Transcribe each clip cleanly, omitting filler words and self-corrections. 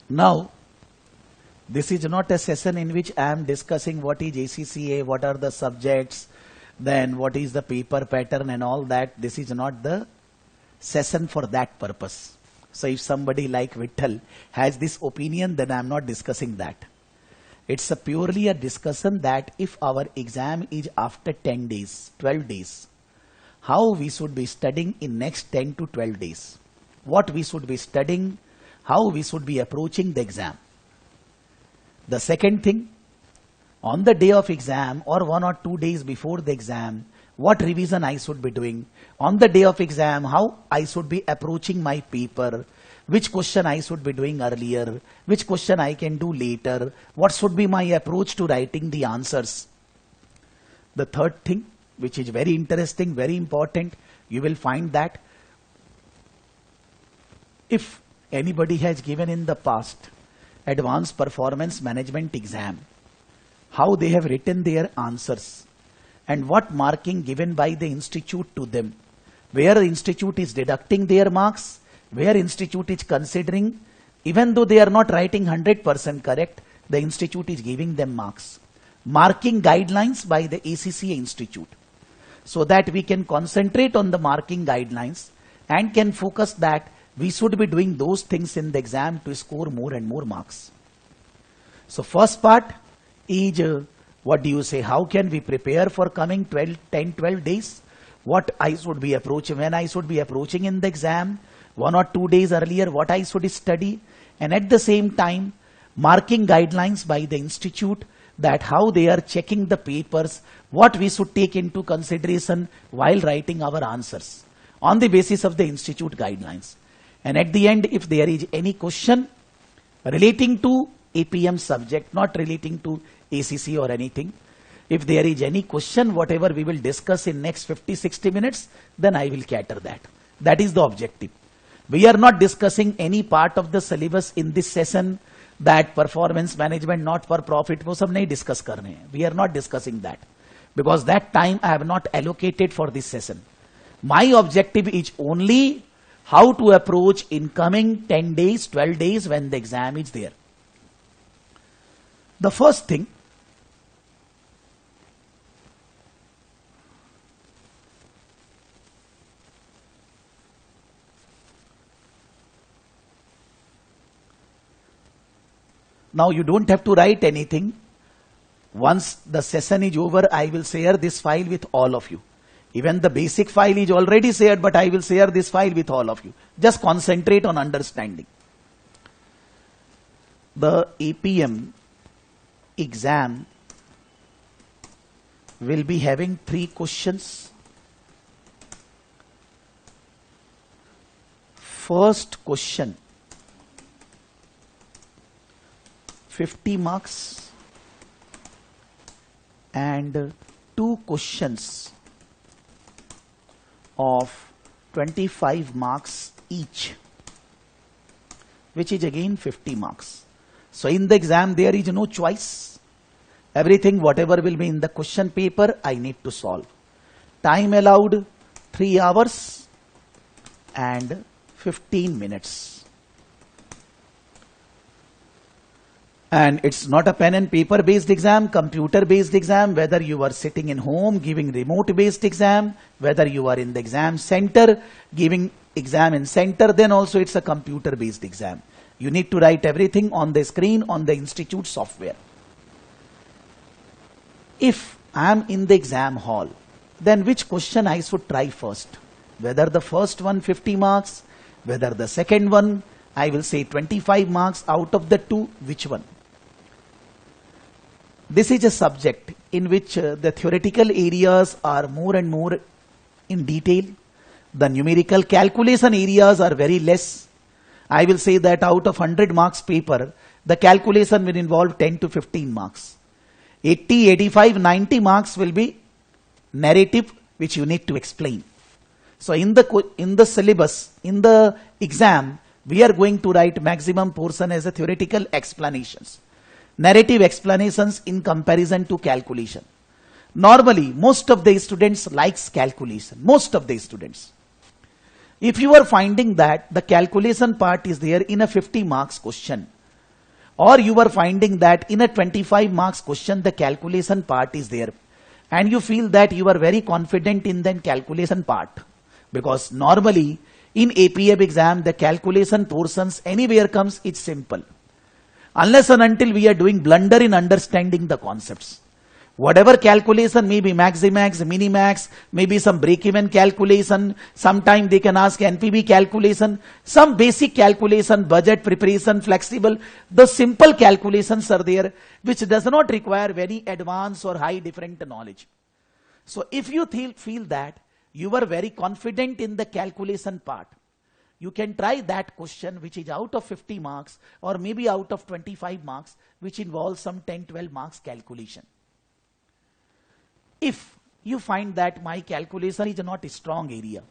Now, this is not a session in which I am discussing what is ACCA, what are the subjects, then what is the paper pattern and all that. This is not the session for that purpose. So if somebody like Vittal has this opinion, then I am not discussing that. It's purely a discussion that if our exam is after 10 days, 12 days, how we should be studying in next 10 to 12 days. What we should be studying, how we should be approaching the exam. The second thing, on the day of exam or 1 or 2 days before the exam, what revision I should be doing. On the day of exam, how I should be approaching my paper, which question I should be doing earlier, which question I can do later, what should be my approach to writing the answers. The third thing, which is very interesting, very important, you will find that if anybody has given in the past advanced performance management exam, how they have written their answers and what marking given by the institute to them, where the institute is deducting their marks, where institute is considering, even though they are not writing 100% correct, the institute is giving them marks. Marking guidelines by the ACCA institute, so that we can concentrate on the marking guidelines and can focus that we should be doing those things in the exam to score more and more marks. So first part is, what do you say, how can we prepare for coming 10, 12 days? What I should be approaching, when I should be approaching in the exam, 1 or 2 days earlier, what I should study, and at the same time, marking guidelines by the institute, that how they are checking the papers, what we should take into consideration while writing our answers on the basis of the institute guidelines. And at the end, if there is any question relating to APM subject, not relating to ACC or anything, if there is any question, whatever we will discuss in next 50-60 minutes, then I will cater that. That is the objective. We are not discussing any part of the syllabus in this session, that performance management not for profit, वो सब नहीं discuss करने हैं. We are not discussing that, because that time I have not allocated for this session. My objective is only how to approach in coming 10 days, 12 days when the exam is there. The first thing, now you don't have to write anything. Once the session is over, I will share this file with all of you. Even the basic file is already shared, but I will share this file with all of you. Just concentrate on understanding. The APM exam will be having 3 questions. First question, 50 marks, and 2 questions of 25 marks each, which is again 50 marks. So in the exam there is no choice. Everything whatever will be in the question paper I need to solve. Time allowed 3 hours and 15 minutes. And it's not a pen and paper based exam, computer based exam, whether you are sitting in home giving remote based exam, whether you are in the exam center giving exam in center, then also it's a computer based exam. You need to write everything on the screen on the institute software. If I am in the exam hall, then which question I should try first? Whether the first one 50 marks, whether the second one, I will say 25 marks, out of the 2, which one? This is a subject in which the theoretical areas are more and more in detail. The numerical calculation areas are very less. I will say that out of 100 marks paper, the calculation will involve 10 to 15 marks. 80, 85, 90 marks will be narrative, which you need to explain. So in the syllabus, in the exam, we are going to write maximum portion as a theoretical explanations. Narrative explanations in comparison to calculation. Normally, most of the students likes calculation. Most of the students. If you are finding that the calculation part is there in a 50 marks question, or you are finding that in a 25 marks question, the calculation part is there, and you feel that you are very confident in the calculation part, because normally in APF exam, the calculation portions anywhere comes, it's simple. Unless and until we are doing blunder in understanding the concepts. Whatever calculation, maybe maximax, minimax, maybe some break-even calculation, sometime they can ask NPV calculation, some basic calculation, budget preparation, flexible, the simple calculations are there, which does not require very advanced or high different knowledge. So if you feel that you are very confident in the calculation part, you can try that question which is out of 50 marks or maybe out of 25 marks, which involves some 10-12 marks calculation. If you find that my calculation is not a strong area,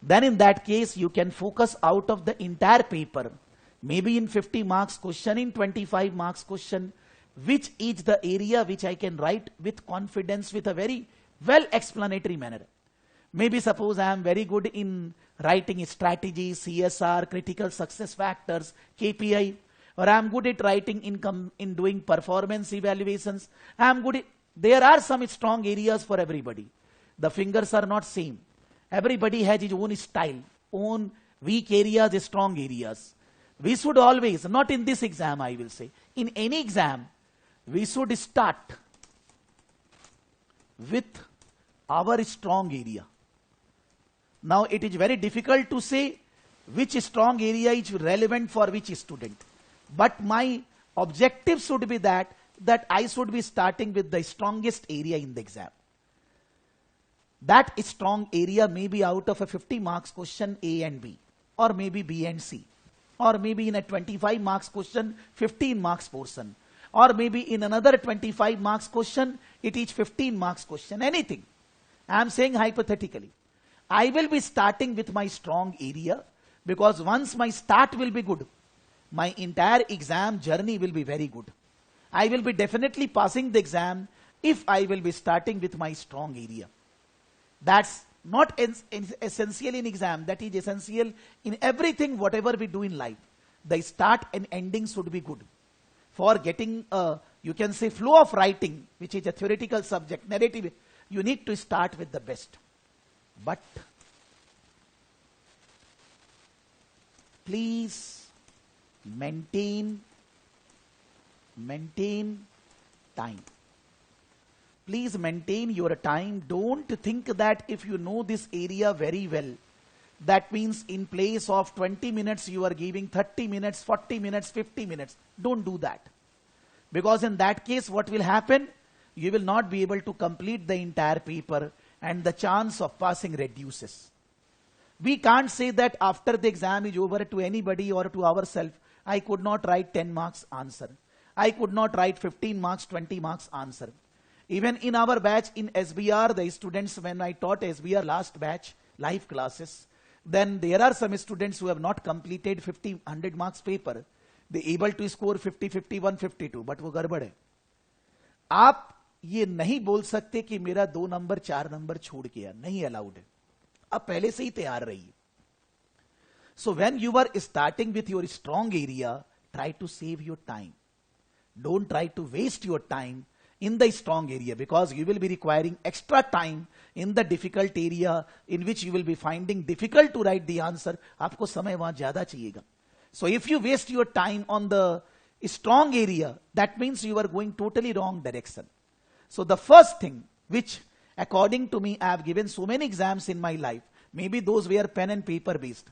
then in that case you can focus out of the entire paper, maybe in 50 marks question, in 25 marks question, which is the area which I can write with confidence, with a very well explanatory manner. Maybe suppose I am very good in writing strategy, CSR, critical success factors, KPI, or I am good at writing in doing performance evaluations. I am good at, there are some strong areas for everybody. The fingers are not same. Everybody has his own style, own weak areas, strong areas. We should always, not in this exam I will say, in any exam, we should start with our strong area. Now it is very difficult to say which strong area is relevant for which student. But my objective should be that I should be starting with the strongest area in the exam. That strong area may be out of a 50 marks question A and B, or maybe B and C, or maybe in a 25 marks question 15 marks portion, or maybe in another 25 marks question it is 15 marks question, anything. I am saying hypothetically. I will be starting with my strong area, because once my start will be good, my entire exam journey will be very good. I will be definitely passing the exam if I will be starting with my strong area. That's not essential in exam, that is essential in everything whatever we do in life. The start and ending should be good. For getting a, you can say, flow of writing, which is a theoretical subject, narrative, you need to start with the best. But please maintain time. Please maintain your time. Don't think that if you know this area very well, that means in place of 20 minutes you are giving 30 minutes, 40 minutes, 50 minutes. Don't do that. Because in that case what will happen? You will not be able to complete the entire paper, and the chance of passing reduces. We can't say that after the exam is over to anybody or to ourselves, I could not write 10 marks answer. I could not write 15 marks, 20 marks answer. Even in our batch in SBR, the students, when I taught SBR last batch, live classes, then there are some students who have not completed 50, 100 marks paper. They able to score 50, 51, 52, but वो गड़बड़ है. आप ये नहीं बोल सकते कि मेरा 2 नंबर 4 नंबर छोड़ गया, नहीं अलाउड है. अब पहले से ही तैयार रहिए. So when you are starting with your strong area, try to save your time. Don't try to waste your time in the strong area, because you will be requiring extra time in the difficult area in which you will be finding difficult to write the answer. आपको समय वहां ज्यादा चाहिएगा. So if you waste your time on the strong area, that means you are going totally wrong direction. So the first thing which according to me I have given so many exams in my life, maybe those were pen and paper based.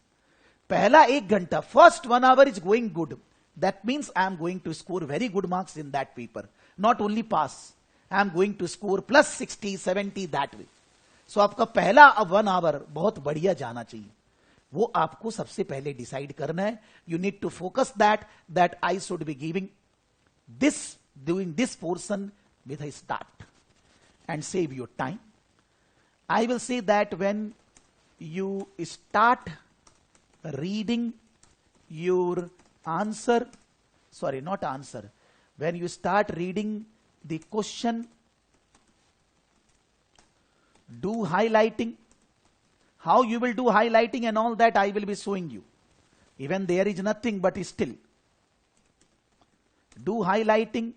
पहला 1 घंटा, first 1 hour is going good. That means I am going to score very good marks in that paper. Not only pass, I am going to score plus 60, 70 that way. So आपका पहला 1 hour बहुत बढ़िया जाना चाहिए. वो आपको सबसे पहले डिसाइड करना है. You need to focus that I should be giving this, doing this portion with a start and save your time. I will say that when you start reading your answer, sorry, not answer, when you start reading the question, do highlighting. How you will do highlighting and all that I will be showing you. Even there is nothing, but still. do highlighting,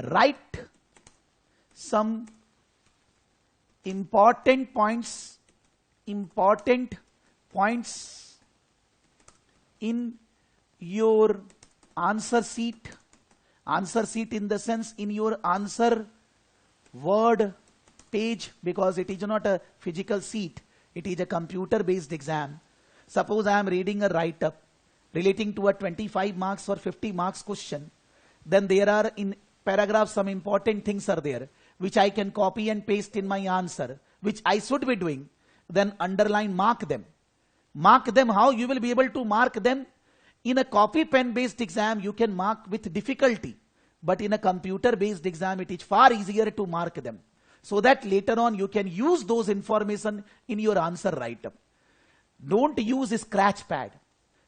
write some important points in your answer sheet in the sense in your answer word page, because it is not a physical sheet, it is a computer based exam. Suppose I am reading a write up relating to a 25 marks or 50 marks question, then there are in paragraph some important things are there which I can copy and paste in my answer, which I should be doing, then underline, mark them. Mark them how? You will be able to mark them. In a copy pen based exam you can mark with difficulty, but in a computer based exam it is far easier to mark them, so that later on you can use those information in your answer write up. Don't use a scratch pad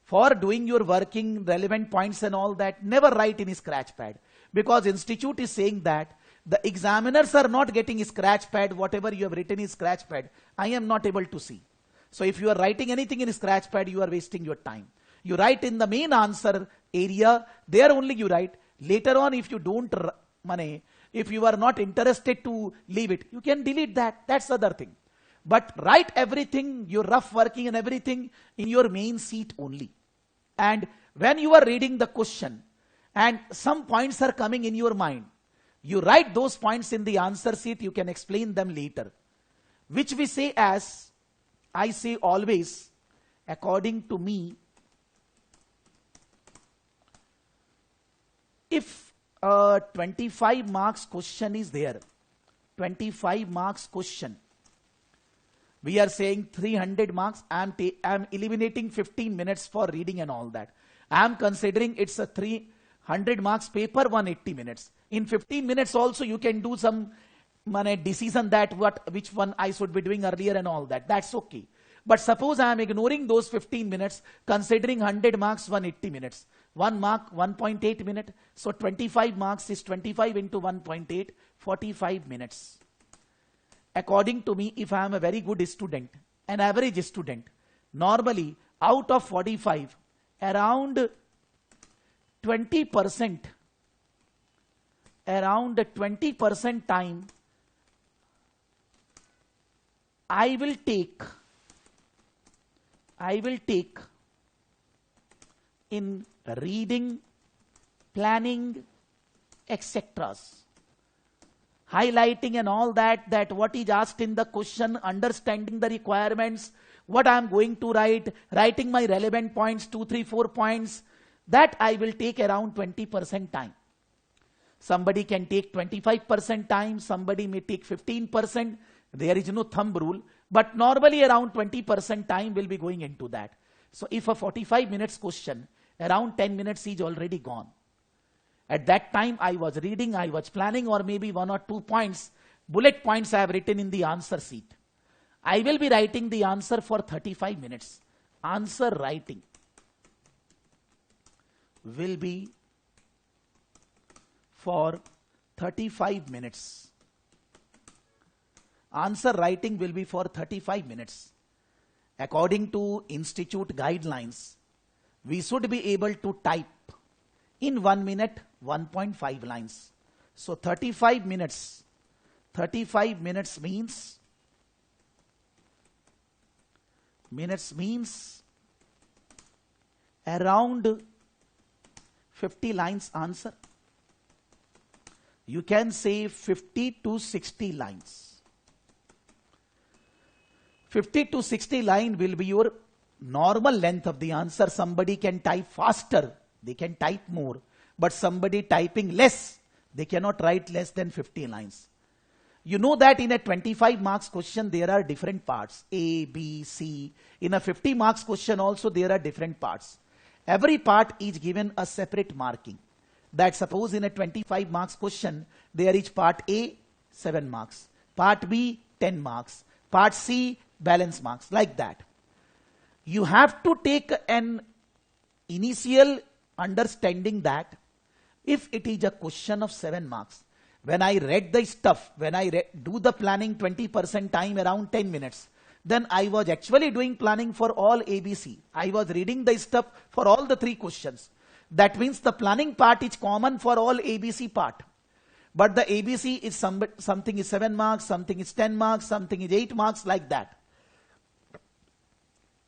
for doing your working relevant points and all that. Never write in a scratch pad, because institute is saying that the examiners are not getting a scratch pad. Whatever you have written in scratch pad, I am not able to see. So if you are writing anything in a scratch pad, you are wasting your time. You write in the main answer area, there only you write. Later on, if you don't if you are not interested to leave it, you can delete that. That's the other thing. But write everything, your rough working and everything in your main sheet only. And when you are reading the question and some points are coming in your mind, you write those points in the answer sheet, you can explain them later. Which we say as, I say always, according to me, if a 25 marks question is there, 25 marks question, we are saying 300 marks, I am eliminating 15 minutes for reading and all that. I am considering it's a 300 marks paper, 180 minutes. In 15 minutes also you can do some decision that which one I should be doing earlier and all that. That's okay. But suppose I am ignoring those 15 minutes, considering 100 marks, 180 minutes. 1 mark, 1.8 minute. So 25 marks is 25 into 1.8, 45 minutes. According to me, if I am a very good student, an average student, normally out of 45, around 20% time I will take in reading, planning, etc. Highlighting and all that what is asked in the question, understanding the requirements, what I am going to write, writing my relevant points, 2, 3, 4 points, that I will take around 20% time. Somebody can take 25% time, somebody may take 15%. There is no thumb rule, but normally around 20% time will be going into that. So if a 45 minutes question, around 10 minutes is already gone. At that time I was reading, I was planning, or maybe 1 or 2 points, bullet points I have written in the answer sheet. I will be writing the answer for 35 minutes. Answer writing will be for 35 minutes. Answer writing will be for 35 minutes. According to institute guidelines, we should be able to type in 1 minute 1.5 lines. So 35 minutes means around 50 lines answer. You can say 50 to 60 lines. 50 to 60 line will be your normal length of the answer. Somebody can type faster, they can type more, but somebody typing less, they cannot write less than 50 lines. You know that in a 25 marks question there are different parts, A, B, C. In a 50 marks question also there are different parts. Every part is given a separate marking. That suppose in a 25 marks question, there is part A, 7 marks, part B, 10 marks, part C, balance marks, like that. You have to take an initial understanding that if it is a question of 7 marks, when I read the stuff, when I do the planning 20% time around 10 minutes, then I was actually doing planning for all ABC. I was reading the stuff for all the 3 questions. That means the planning part is common for all ABC part. But the ABC is something is 7 marks, something is 10 marks, something is 8 marks, like that.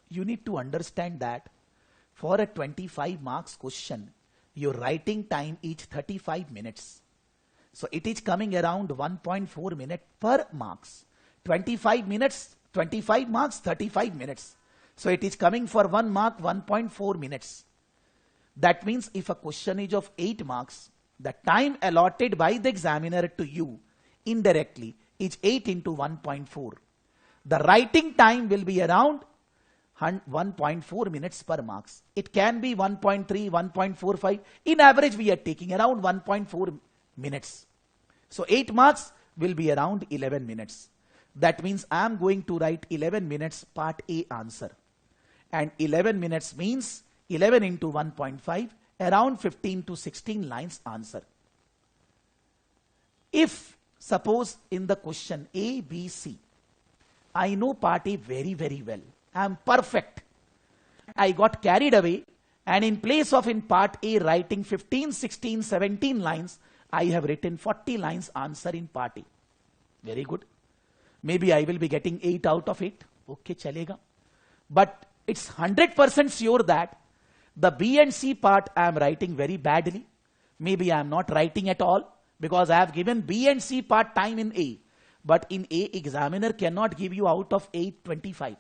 You need to understand that for a 25 marks question, your writing time is 35 minutes. So it is coming around 1.4 minute per marks. 25 minutes, 25 marks, 35 minutes. So it is coming for 1 mark, 1.4 minutes. That means if a question is of 8 marks, the time allotted by the examiner to you indirectly is 8 into 1.4. The writing time will be around 1.4 minutes per marks. It can be 1.3, 1.45. In average, we are taking around 1.4 minutes. So 8 marks will be around 11 minutes. That means I am going to write 11 minutes part A answer. And 11 minutes means 11 into 1.5, around 15 to 16 lines answer. If suppose in the question A, B, C, I know part A very, very well. I am perfect. I got carried away, and in place of in part A writing 15, 16, 17 lines, I have written 40 lines answer in part A. Very good. Maybe I will be getting 8 out of 8. Okay, chalega. But it's 100% sure that the B and C part I am writing very badly. Maybe I am not writing at all because I have given B and C part time in A. But in A, examiner cannot give you out of 8, 25.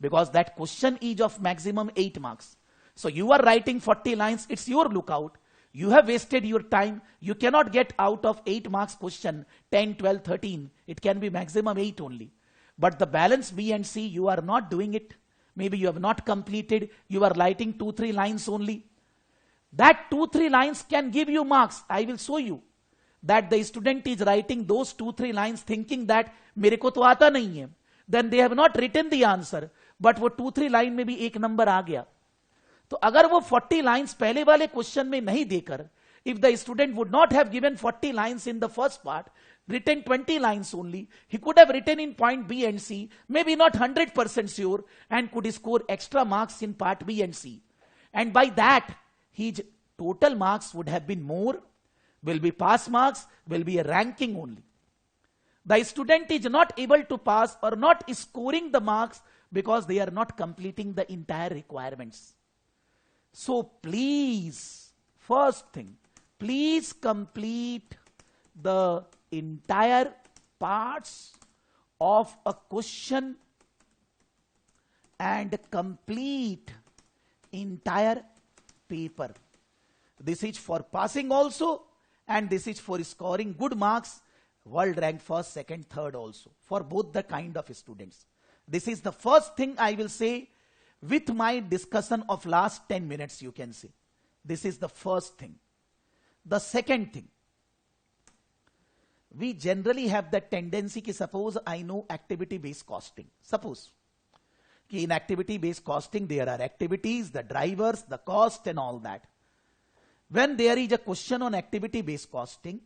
Because that question is of maximum 8 marks. So you are writing 40 lines, it's your lookout. You have wasted your time. You cannot get out of 8 marks question 10, 12, 13. It can be maximum 8 only. But the balance B and C, you are not doing it. Maybe you have not completed. You are writing 2, 3 lines only. That 2, 3 lines can give you marks. I will show you that the student is writing those 2, 3 lines thinking that मेरे को तो आता नहीं है. Then they have not written the answer. But वो 2, 3 line में भी एक नंबर आ गया. तो अगर वो 40 लाइन्स पहले वाले क्वेश्चन में नहीं देकर, if the student would not have given 40 lines in the first part, written 20 lines only, he could have written in point B and C, maybe not 100% sure, and could score extra marks in part B and C. And by that, his total marks would have been more, will be pass marks, will be a ranking only. The student is not able to pass or not scoring the marks because they are not completing the entire requirements. So please, first thing, please complete the entire parts of a question and complete entire paper. This is for passing also, and this is for scoring good marks, world rank first, second, third also, for both the kind of students. This is the first thing I will say with my discussion of last 10 minutes, you can say. This is the first thing. The second thing, we generally have the tendency ki suppose I know activity-based costing. Suppose ki in activity-based costing there are activities, the drivers, the cost and all that. When there is a question on activity-based costing,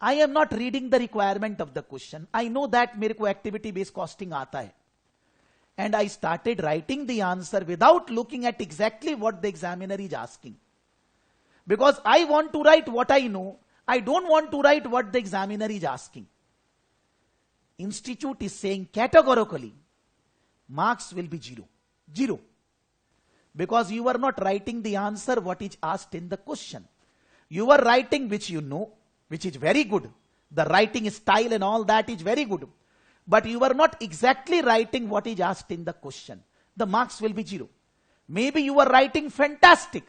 I am not reading the requirement of the question. I know that मेरे को activity-based costing आता है. And I started writing the answer without looking at exactly what the examiner is asking. Because I want to write what I know. I don't want to write what the examiner is asking. Institute is saying categorically, marks will be 0. 0. Because you are not writing the answer what is asked in the question. You are writing which you know, which is very good. The writing style and all that is very good. But you are not exactly writing what is asked in the question. The marks will be 0. Maybe you are writing fantastic,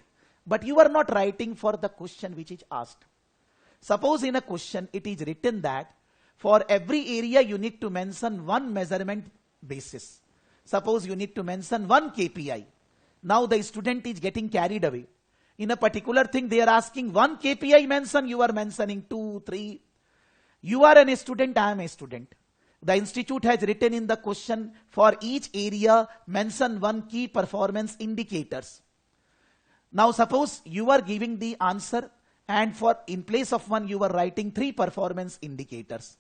but you are not writing for the question which is asked. Suppose in a question it is written that for every area you need to mention one measurement basis. Suppose you need to mention one KPI. Now the student is getting carried away. In a particular thing they are asking one KPI mention, you are mentioning 2, 3. You are a student, I am a student. The institute has written in the question for each area mention one key performance indicators. Now suppose you are giving the answer and for in place of one you are writing 3 performance indicators.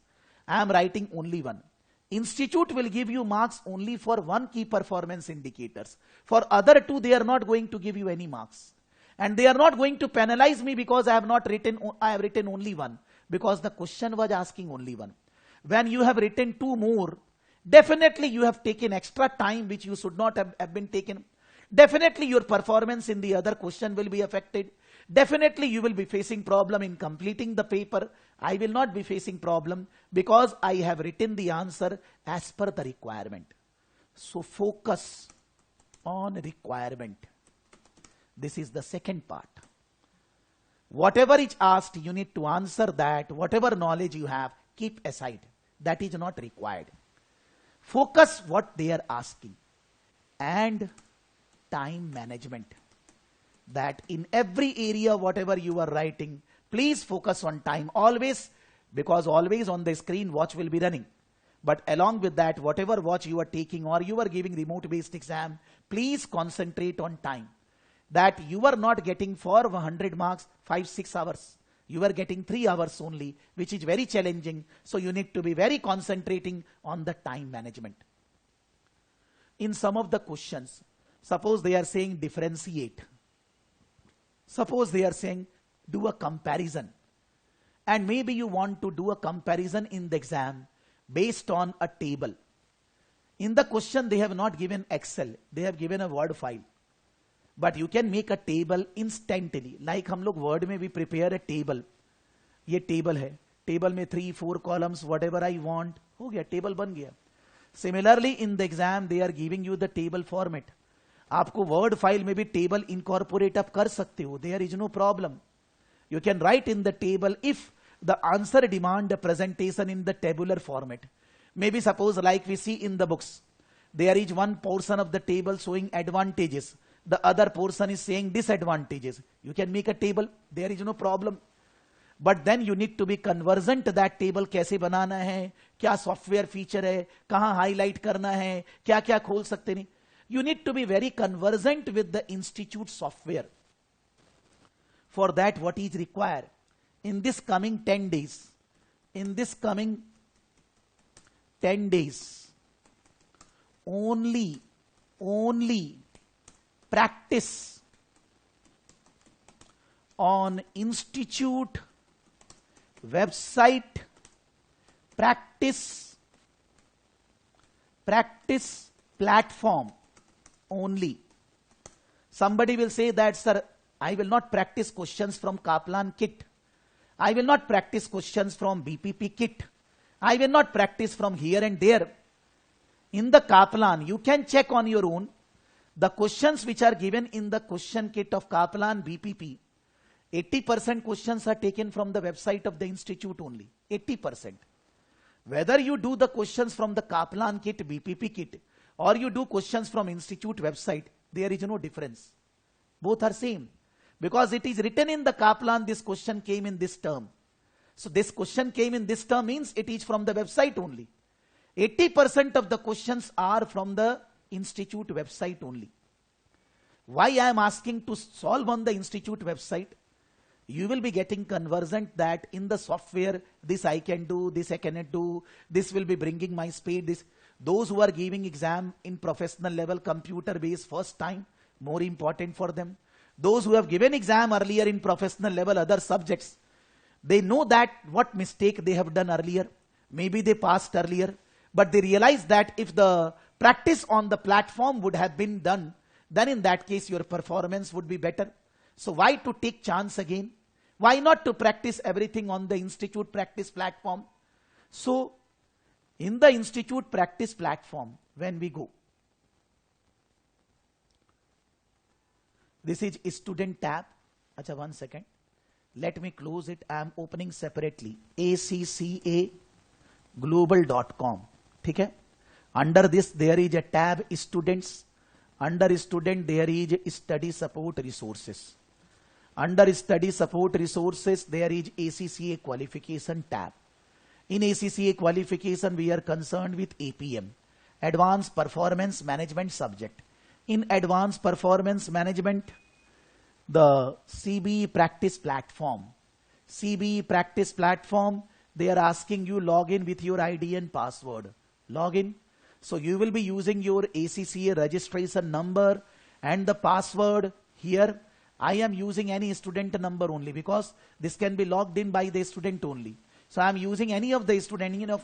I am writing only one. Institute will give you marks only for one key performance indicators. For other 2 they are not going to give you any marks. And they are not going to penalize me because I have written only one, because the question was asking only one. When you have written two more, definitely you have taken extra time which you should not have been taken. Definitely your performance in the other question will be affected. Definitely you will be facing problem in completing the paper. I will not be facing problem because I have written the answer as per the requirement. So focus on requirement. This is the second part. Whatever is asked, you need to answer that. Whatever knowledge you have, keep aside. That is not required. Focus what they are asking. And time management. That in every area, whatever you are writing, please focus on time. Always, because always on the screen, watch will be running. But along with that, whatever watch you are taking or you are giving remote based exam, please concentrate on time. That you are not getting for 100 marks 5-6 hours. You are getting 3 hours only, which is very challenging. So you need to be very concentrating on the time management. In some of the questions, suppose they are saying differentiate. Suppose they are saying do a comparison. And maybe you want to do a comparison in the exam based on a table. In the question, they have not given Excel. They have given a Word file. But you can make a table instantly. Like हम लोग Word में भी prepare a table. ये table है. Table में 3-4 columns, whatever I want. हो गया, table बन गया. Similarly, in the exam, they are giving you the table format. आपको Word file में भी table incorporate up कर सकते हो. There is no problem. You can write in the table if the answer demand a presentation in the tabular format. Maybe suppose like we see in the books, there is one portion of the table showing advantages. The other portion is saying disadvantages. You can make a table. There is no problem. But then you need to be conversant that table कैसे बनाना है, क्या software feature है, कहाँ highlight करना है, क्या क्या खोल सकते नहीं. You need to be very conversant with the institute software. For that, what is required? In this coming 10 days, only practice on institute website, practice platform only. Somebody will say that, sir, I will not practice questions from Kaplan kit. I will not practice questions from BPP kit. I will not practice from here and there. In the Kaplan, you can check on your own. The questions which are given in the question kit of Kaplan BPP, 80% questions are taken from the website of the institute only. 80%. Whether you do the questions from the Kaplan kit, BPP kit, or you do questions from institute website, there is no difference. Both are same. Because it is written in the Kaplan, this question came in this term. So this question came in this term means it is from the website only. 80% of the questions are from the institute website only. Why I am asking to solve on the institute website? You will be getting conversant that in the software, this I can do, this I cannot do, this will be bringing my speed. This. Those who are giving exam in professional level computer based first time, more important for them. Those who have given exam earlier in professional level other subjects, they know that what mistake they have done earlier. Maybe they passed earlier, but they realize that if the practice on the platform would have been done, then in that case your performance would be better. So why to take chance again? Why not to practice everything on the institute practice platform? So in the institute practice platform, when we go, this is student tab. Acha, 1 second. Let me close it. I am opening separately. accaglobal.com. Okay? Under this, there is a tab students. Under student, there is study support resources. Under study support resources, there is ACCA qualification tab. In ACCA qualification, we are concerned with APM, Advanced Performance Management subject. In Advanced Performance Management, the CBE practice platform. CBE practice platform, they are asking you log in with your ID and password. Log in. So you will be using your ACCA registration number and the password here. I am using any student number only because this can be logged in by the student only. So I am using any of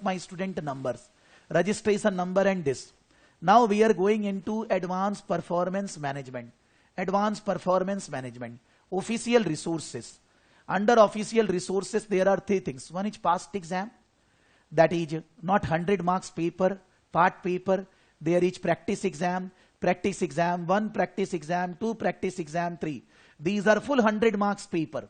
my student numbers, registration number and this. Now we are going into advanced performance management. Advanced performance management. Official resources. Under official resources, there are three things. One is past exam. That is not 100 marks paper, part paper. There is practice exam 1, practice exam 2, practice exam 3. These are full 100 marks paper.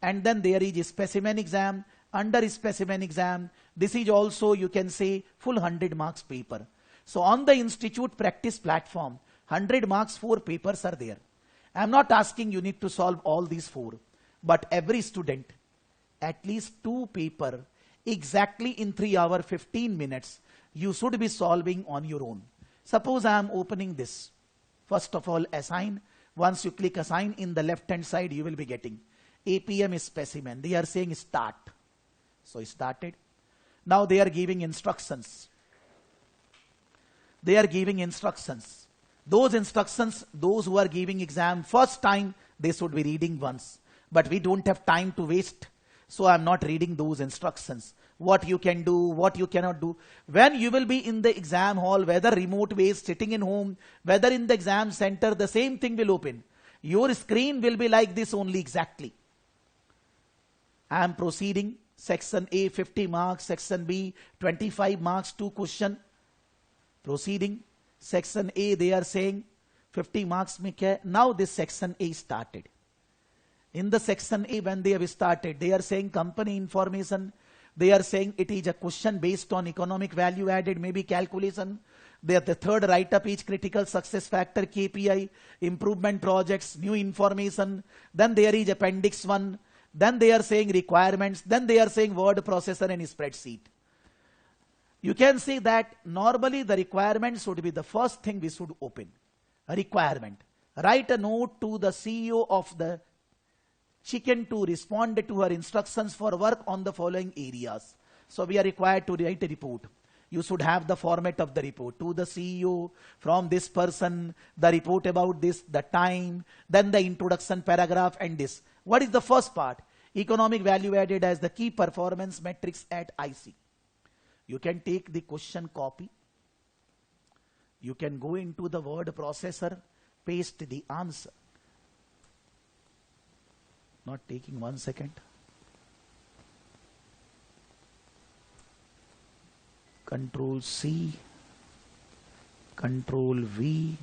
And then there is a specimen exam. Under specimen exam, this is also, you can say, full 100 marks paper. So on the institute practice platform, 100 marks 4 papers are there. I am not asking you need to solve all these 4, but every student at least 2 paper exactly in 3 hours 15 minutes you should be solving on your own. Suppose I am opening this. First of all, assign. Once you click assign, in the left hand side you will be getting APM specimen. They are saying start. So started. Now they are giving instructions. They are giving instructions. Those instructions, those who are giving exam first time, they should be reading once. But we don't have time to waste. So I'm not reading those instructions. What you can do, what you cannot do. When you will be in the exam hall, whether remote based, sitting in home, whether in the exam center, the same thing will open. Your screen will be like this only exactly. I am proceeding. Section A 50 marks, section B 25 marks, 2 question. Proceeding. Section A they are saying 50 marks mein kya hai? Now this section A started. In the section A when they have started, they are saying company information. They are saying it is a question based on economic value added, maybe calculation. The third write-up is critical success factor, KPI, improvement projects, new information. Then there is appendix 1. Then they are saying requirements. Then they are saying word processor and spreadsheet. You can see that normally the requirements should be the first thing we should open. A requirement. Write a note to the CEO of the chicken to respond to her instructions for work on the following areas. So we are required to write a report. You should have the format of the report. To the CEO, from this person, the report about this, the time, then the introduction paragraph and this. What is the first part? Economic value added as the key performance metrics at IC. You can take the question copy. You can go into the word processor, paste the answer. Not taking 1 second. Control C, Control V.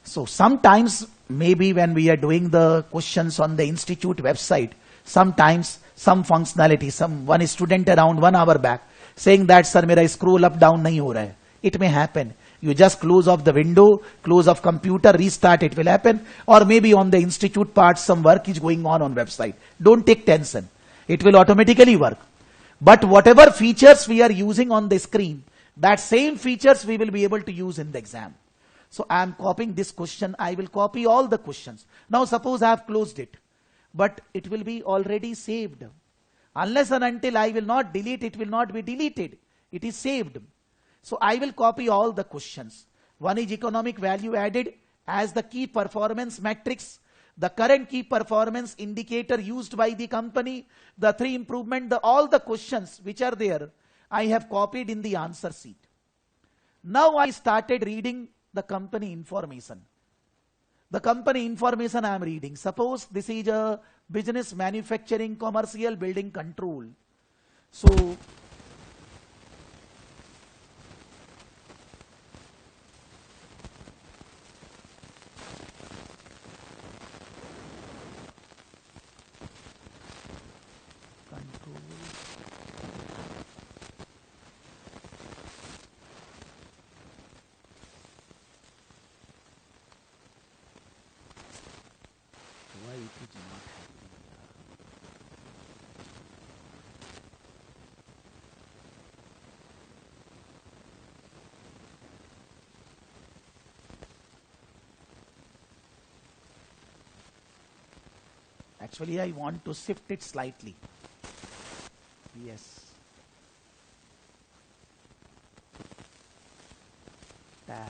So sometimes maybe when we are doing the questions on the institute website, sometimes some functionality, one student around 1 hour back saying that sir mera scroll up down nahi ho raha hai. It may happen. You just close off the window, close off computer, restart, it will happen. Or maybe on the institute part some work is going on website. Don't take tension. It will automatically work. But whatever features we are using on the screen, that same features we will be able to use in the exam. So I am copying this question. I will copy all the questions. Now suppose I have closed it, but it will be already saved. Unless and until I will not delete, it will not be deleted. It is saved. So I will copy all the questions. One is economic value added as the key performance metrics, the current key performance indicator used by the company, the 3 improvement, all the questions which are there, I have copied in the answer sheet. Now I started reading the company information. The company information I am reading. Suppose this is a business manufacturing commercial building control. So why it is not happening? Actually, I want to shift it slightly. Yes. Tab.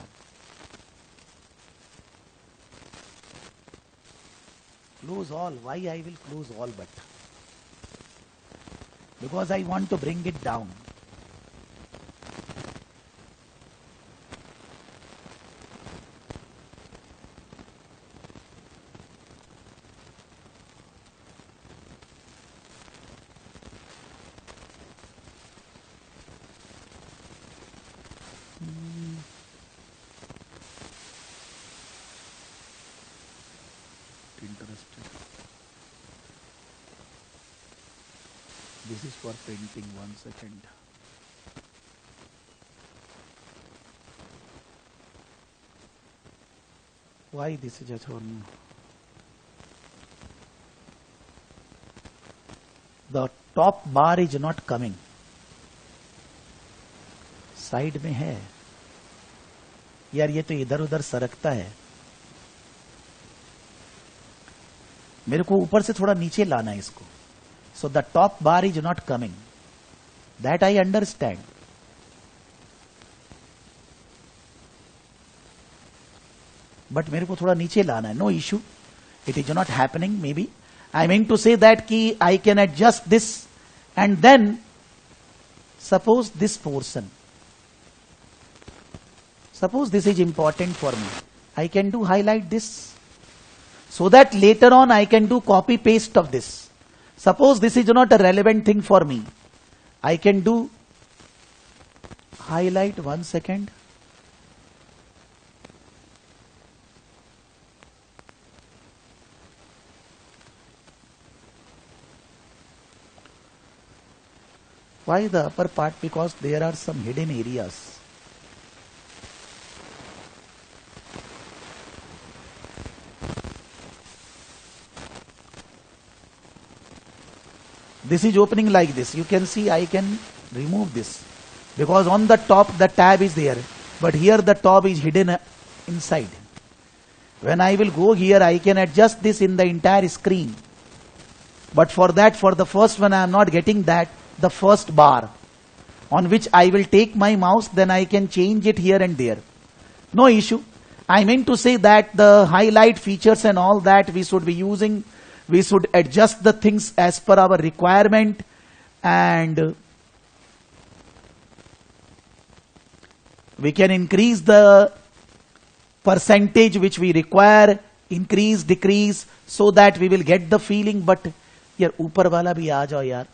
close all. Why I will close all but? Because I want to bring it down. Interested. This is for painting. 1 second. Why this is just on? The top bar is not coming. Side में है यार, ये तो इधर उधर सरकता है. मेरे को ऊपर से थोड़ा नीचे लाना है इसको. So the top bar is not coming. That I understand. But मेरे को थोड़ा नीचे लाना है. No issue. It is not happening. Maybe I mean to say that कि I can adjust this and then suppose this portion. Suppose this is important for me. I can do highlight this so that later on I can do copy paste of this. Suppose this is not a relevant thing for me. I can do highlight. 1 second. Why the upper part? Because there are some hidden areas. This is opening like this. You can see I can remove this because on the top the tab is there, but here the top is hidden inside. When I will go here, I can adjust this in the entire screen. But for that, for the first one, I am not getting that, the first bar on which I will take my mouse, then I can change it here and there. No issue. I mean to say that the highlight features and all that we should be using. We should adjust the things as per our requirement, and we can increase the percentage which we require, increase, decrease, so that we will get the feeling. But यार ऊपर वाला भी आ जाओ यार.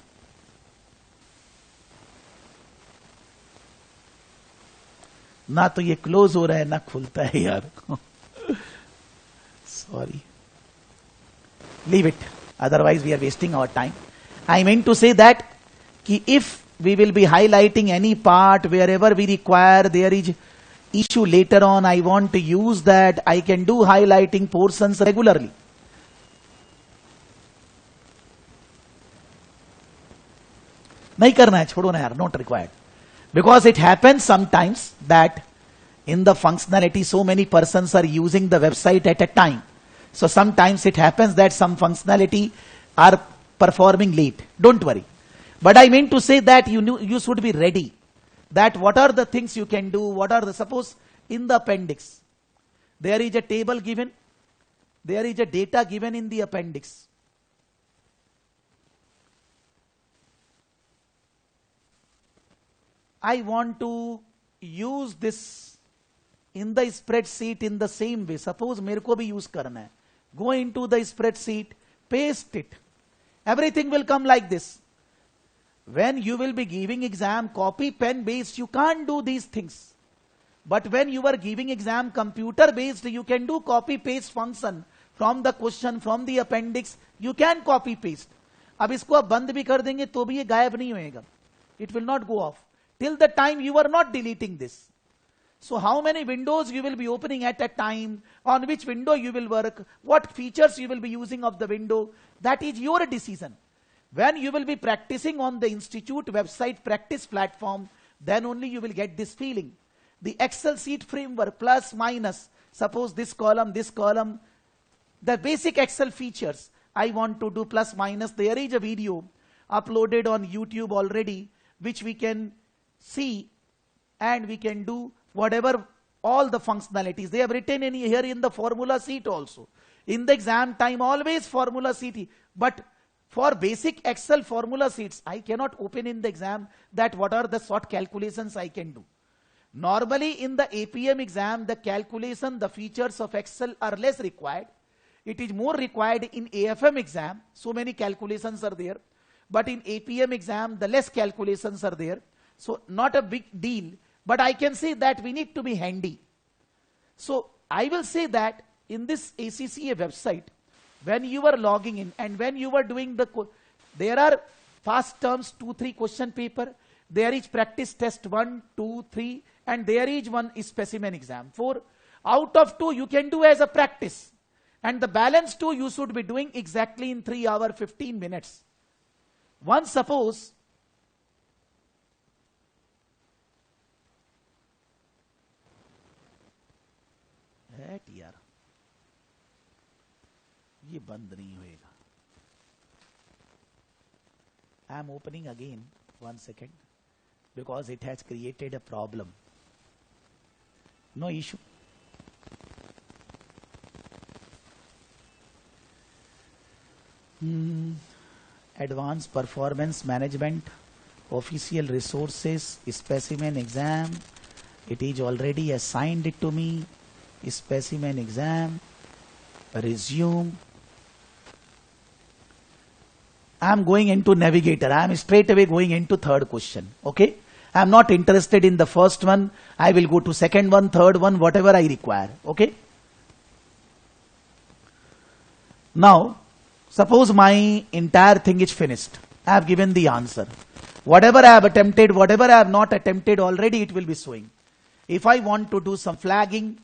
ना तो ये close हो रहा है ना खुलता है यार. Sorry. Leave it. Otherwise we are wasting our time. I mean to say that if we will be highlighting any part wherever we require, there is issue later on, I want to use that, I can do highlighting portions regularly. नहीं करना है, छोड़ो ना यार, not required. Because it happens sometimes that in the functionality so many persons are using the website at a time. So sometimes it happens that some functionality are performing late. Don't worry. But I mean to say that you should be ready. That what are the things you can do? What are the, suppose in the appendix, there is a table given. There is a data given in the appendix. I want to use this in the spreadsheet in the same way. Suppose मेरे को भी use करना है. Go into the spreadsheet, paste it. Everything will come like this. When you will be giving exam copy pen based, you can't do these things. But when you are giving exam computer based, you can do copy paste function from the question, from the appendix. You can copy paste. अब इसको आप बंद भी कर देंगे तो भी ये गायब नहीं होएगा. It will not go off till the time you are not deleting this. So how many windows you will be opening at a time, on which window you will work, what features you will be using of the window, that is your decision. When you will be practicing on the institute website practice platform, then only you will get this feeling. The Excel sheet framework, plus minus, suppose this column, the basic Excel features, I want to do plus minus. There is a video uploaded on YouTube already, which we can see, and we can do whatever, all the functionalities. They have written in here in the formula sheet also. In the exam time, always formula sheet. But for basic Excel formula sheets, I cannot open in the exam that what are the short calculations I can do. Normally in the APM exam, the calculation, the features of Excel are less required. It is more required in AFM exam. So many calculations are there. But in APM exam, the less calculations are there. So not a big deal. But I can say that we need to be handy. So I will say that in this ACCA website, when you are logging in and when you are doing there are past terms 2-3 question paper. There is practice test 1, 2, 3, and there is one specimen exam 4. Out of 2 you can do as a practice, and the balance 2 you should be doing exactly in 3 hours 15 minutes. Once suppose यार ये बंद नहीं होएगा. I am opening again, 1 second, because it has created a problem. No issue. Advanced performance management, official resources, specimen exam. It is already assigned it to me. Specimen exam, resume. I am going into navigator. I am straight away going into third question. Okay. I am not interested in the first one. I will go to second one, third one, whatever I require. Okay. Now, suppose my entire thing is finished. I have given the answer. Whatever I have attempted, whatever I have not attempted already, it will be showing. If I want to do some flagging,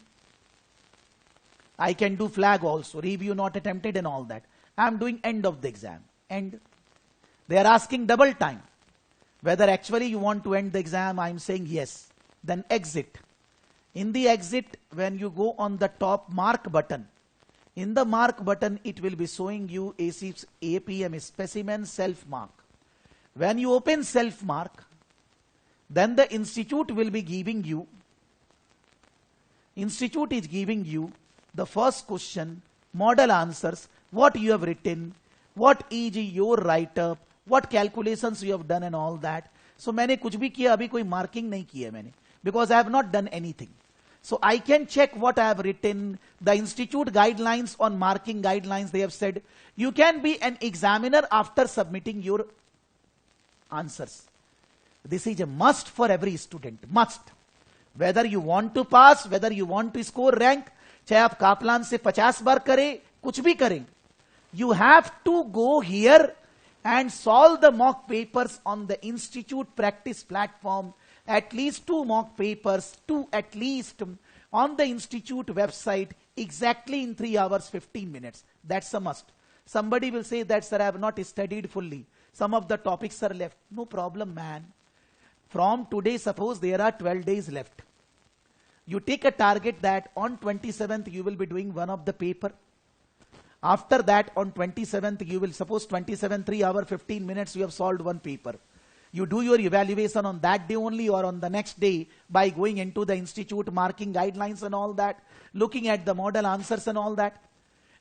I can do flag also, review not attempted and all that. I am doing end of the exam. And they are asking double time. Whether actually you want to end the exam, I am saying yes. Then exit. In the exit, when you go on the top mark button, in the mark button, it will be showing you APM specimen self mark. When you open self mark, then the institute will be giving you, institute is giving you the first question, model answers, what you have written, what is your write-up, what calculations you have done and all that. So मैंने कुछ भी किया, अभी कोई marking नहीं किया मैंने, because I have not done anything. So I can check what I have written. The institute guidelines on marking guidelines, they have said, you can be an examiner after submitting your answers. This is a must for every student, must. Whether you want to pass, whether you want to score rank, चाहे आप Kaplan से 50 बार करें, कुछ भी करें, you have to go here and solve the mock papers on the institute practice platform, at least 2 mock papers, 2 at least on the institute website, exactly in 3 hours 15 minutes. That's a must. Somebody will say that, sir, I have not studied fully. Some of the topics are left. No problem, man. From today, suppose there are 12 days left. You take a target that on 27th you will be doing one of the paper. After that, on 27th you will, suppose 27, 3 hours 15 minutes you have solved one paper. You do your evaluation on that day only or on the next day by going into the institute marking guidelines and all that, looking at the model answers and all that.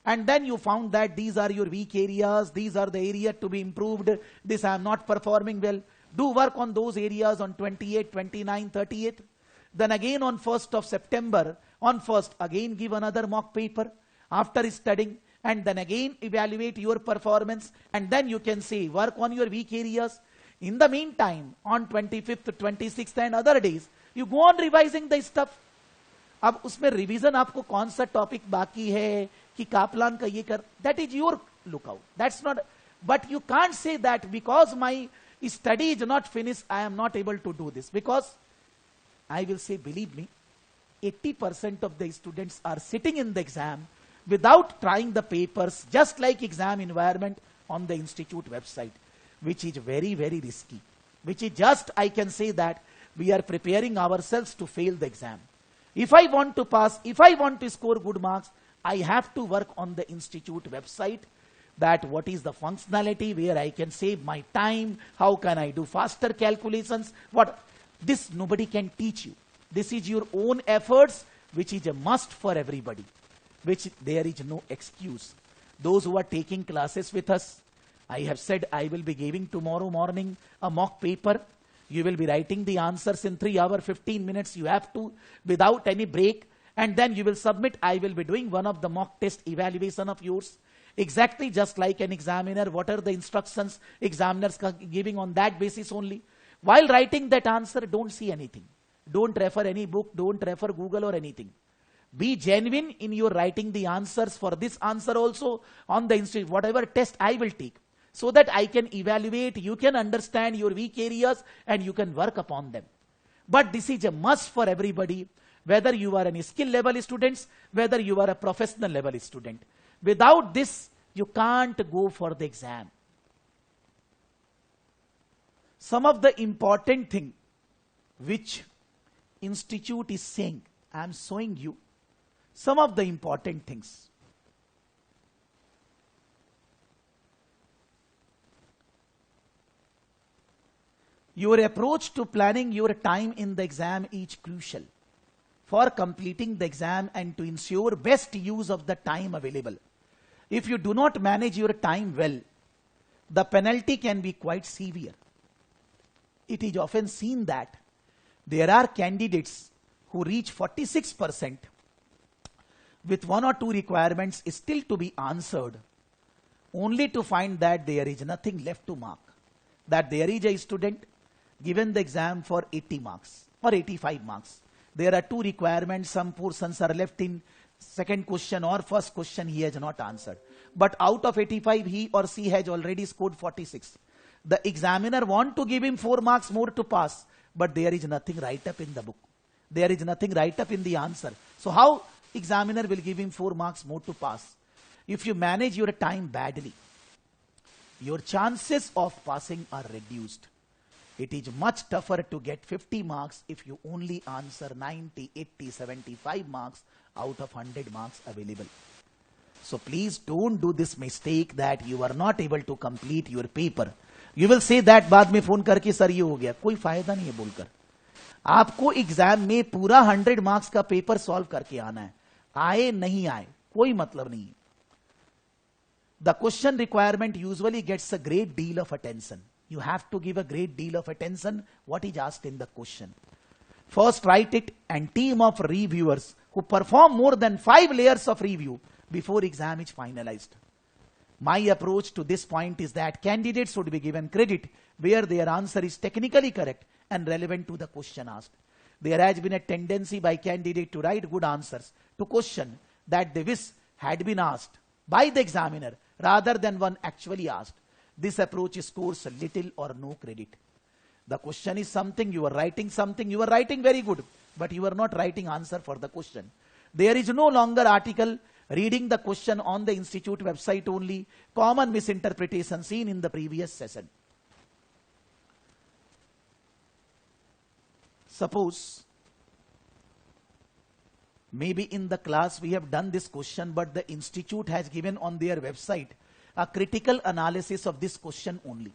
And then you found that these are your weak areas, these are the areas to be improved, this I am not performing well. Do work on those areas on 28, 29, 30th. Then again on 1st of September, on 1st, again give another mock paper after studying, and then again evaluate your performance, and then you can say work on your weak areas. In the meantime, on 25th, 26th and other days, you go on revising the stuff. अब उसमें revision आपको कौन सा topic बाकी है कि Kaplan का ये कर, that is your lookout. That's not, but you can't say that because my study is not finished, I am not able to do this. Because I will say, believe me, 80% of the students are sitting in the exam without trying the papers, just like exam environment on the institute website, which is very, very risky. Which is just, I can say that we are preparing ourselves to fail the exam. If I want to pass, if I want to score good marks, I have to work on the institute website, that what is the functionality where I can save my time, how can I do faster calculations, what. This nobody can teach you. This is your own efforts, which is a must for everybody. which there is no excuse. Those who are taking classes with us, I have said I will be giving tomorrow morning a mock paper. You will be writing the answers in 3 hours, 15 minutes. You have to, without any break. And then you will submit. I will be doing one of the mock test evaluation of yours. Exactly just like an examiner. What are the instructions examiners giving, on that basis only. While writing that answer, don't see anything. Don't refer any book. Don't refer Google or anything. Be genuine in your writing the answers for this answer also on the institute. Whatever test I will take, so that I can evaluate, you can understand your weak areas and you can work upon them. But this is a must for everybody, whether you are a skill level student, whether you are a professional level student. Without this, you can't go for the exam. Some of the important thing which institute is saying, I am showing you some of the important things. Your approach to planning your time in the exam is crucial for completing the exam and to ensure best use of the time available. If you do not manage your time well, the penalty can be quite severe. It is often seen that there are candidates who reach 46% with 1 or 2 requirements still to be answered, only to find that there is nothing left to mark. That there is a student given the exam for 80 marks or 85 marks. There are 2 requirements, some portions are left in second question or first question he has not answered. But out of 85, he or she has already scored 46. The examiner want to give him 4 marks more to pass, but there is nothing right up in the book. There is nothing right up in the answer. So how examiner will give him 4 marks more to pass? If you manage your time badly, your chances of passing are reduced. It is much tougher to get 50 marks if you only answer 90, 80, 75 marks out of 100 marks available. So please don't do this mistake that you are not able to complete your paper. You will say that बाद में phone करके sir ये हो गया, कोई फायदा नहीं है बोलकर. आपको एग्जाम में पूरा 100 मार्क्स का पेपर सॉल्व करके आना है. आए नहीं आए कोई मतलब नहीं है. The question requirement usually gets a great deal of attention. You have to give a great deal of attention what is asked in the question. First write it, and team of reviewers who perform more than 5 layers of review before exam is finalized. My approach to this point is that candidates should be given credit where their answer is technically correct and relevant to the question asked. There has been a tendency by candidates to write good answers to question that they wish had been asked by the examiner rather than one actually asked. This approach scores little or no credit. The question is something, you are writing very good, but you are not writing answer for the question. There is no longer article reading the question on the institute website only. Common misinterpretation seen in the previous session. Suppose maybe in the class we have done this question, but the institute has given on their website a critical analysis of this question only.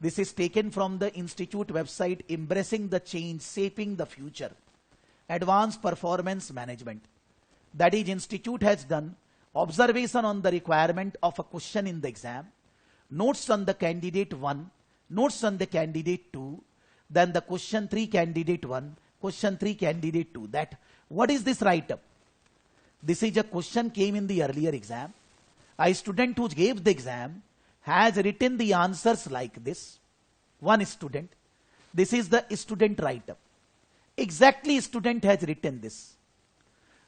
This is taken from the institute website, Embracing the Change, Shaping the Future, Advanced Performance Management. That is, institute has done observation on the requirement of a question in the exam, notes on the candidate 1, notes on the candidate 2, then the question 3 candidate 1, question 3 candidate 2. That what is this write-up? This is a question came in the earlier exam. A student who gave the exam has written the answers like this. One student. This is the student write-up. Exactly student has written this.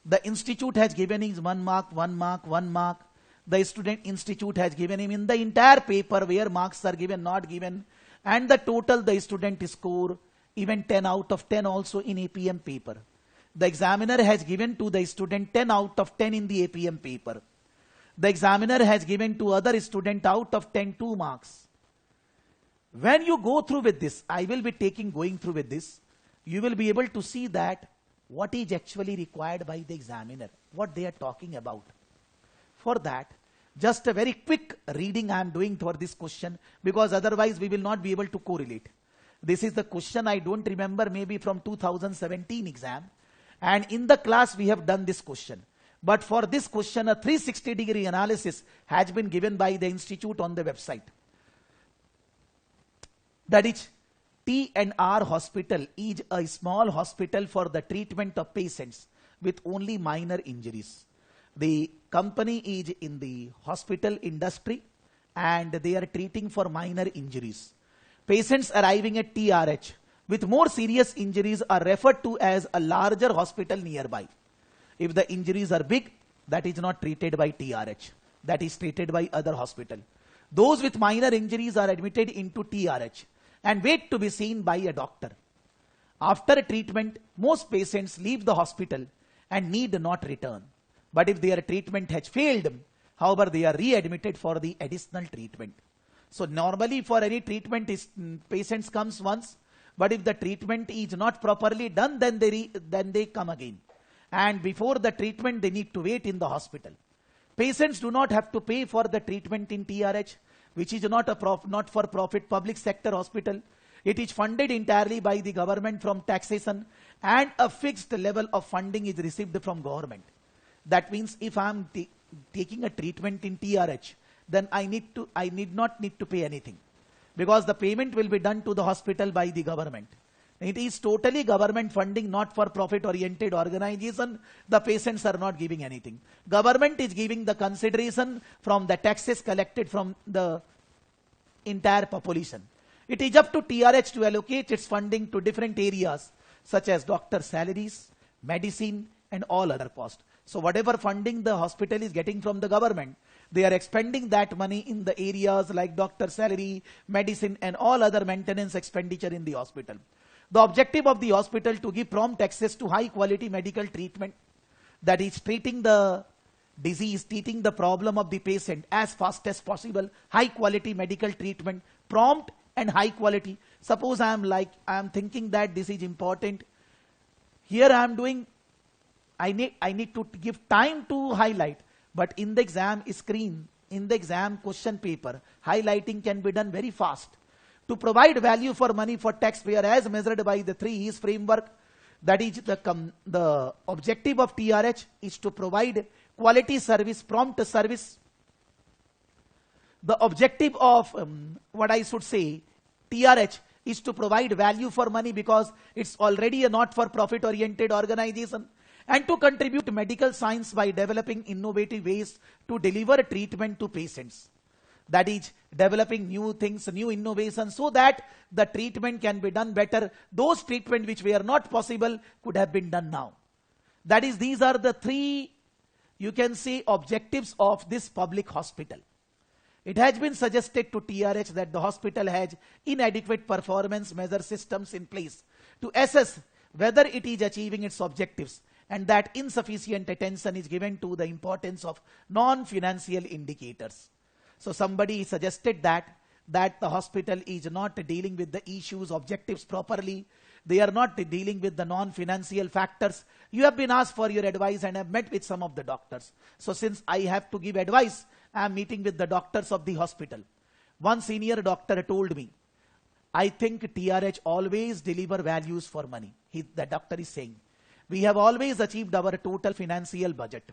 The institute has given him 1 mark, 1 mark, 1 mark. The student institute has given him in the entire paper where marks are given, not given. And the total the student score, even 10 out of 10 also in APM paper. The examiner has given to the student 10 out of 10 in the APM paper. The examiner has given to other student out of 10 2 marks. When you go through with this, I will be going through with this, you will be able to see that what is actually required by the examiner, what they are talking about. For that, just a very quick reading I am doing for this question, because otherwise we will not be able to correlate. This is the question, I don't remember, maybe from 2017 exam, and in the class we have done this question. But for this question, a 360-degree analysis has been given by the institute on the website. That is, T&R Hospital is a small hospital for the treatment of patients with only minor injuries. The company is in the hospital industry and they are treating for minor injuries. Patients arriving at TRH with more serious injuries are referred to as a larger hospital nearby. If the injuries are big, that is not treated by TRH. That is treated by other hospital. Those with minor injuries are admitted into TRH and wait to be seen by a doctor. After treatment, most patients leave the hospital and need not return. But if their treatment has failed, however, they are readmitted for the additional treatment. So normally for any treatment, patients comes once, but if the treatment is not properly done, then they come again. And before the treatment, they need to wait in the hospital. Patients do not have to pay for the treatment in TRH, which is not a not-for-profit public sector hospital. It is funded entirely by the government from taxation, and a fixed level of funding is received from government. That means if I am taking a treatment in TRH, then I need not need to pay anything, because the payment will be done to the hospital by the government. It is totally government funding, not for profit oriented organization. The patients are not giving anything. Government is giving the consideration from the taxes collected from the entire population. It is up to TRH to allocate its funding to different areas such as doctor salaries, medicine and all other costs. So whatever funding the hospital is getting from the government, they are expending that money in the areas like doctor salary, medicine and all other maintenance expenditure in the hospital. The objective of the hospital to give prompt access to high quality medical treatment, that is treating the disease, treating the problem of the patient as fast as possible, high quality medical treatment, prompt and high quality. Suppose I am thinking that this is important. Here I am doing, I need to give time to highlight, but in the exam screen, in the exam question paper, highlighting can be done very fast. To provide value for money for taxpayer as measured by the 3 E's framework, that is the objective of TRH is to provide quality service, prompt service. The objective of what I should say, TRH is to provide value for money because it's already a not-for-profit oriented organization, and to contribute to medical science by developing innovative ways to deliver treatment to patients. That is developing new things, new innovations, so that the treatment can be done better. Those treatment which were not possible could have been done now. That is, these are the 3, you can say, objectives of this public hospital. It has been suggested to TRH that the hospital has inadequate performance measure systems in place to assess whether it is achieving its objectives, and that insufficient attention is given to the importance of non-financial indicators. So somebody suggested that the hospital is not dealing with the issues, objectives properly. They are not dealing with the non-financial factors. You have been asked for your advice and have met with some of the doctors. So since I have to give advice, I am meeting with the doctors of the hospital. One senior doctor told me, I think TRH always deliver values for money. The doctor is saying, we have always achieved our total financial budget.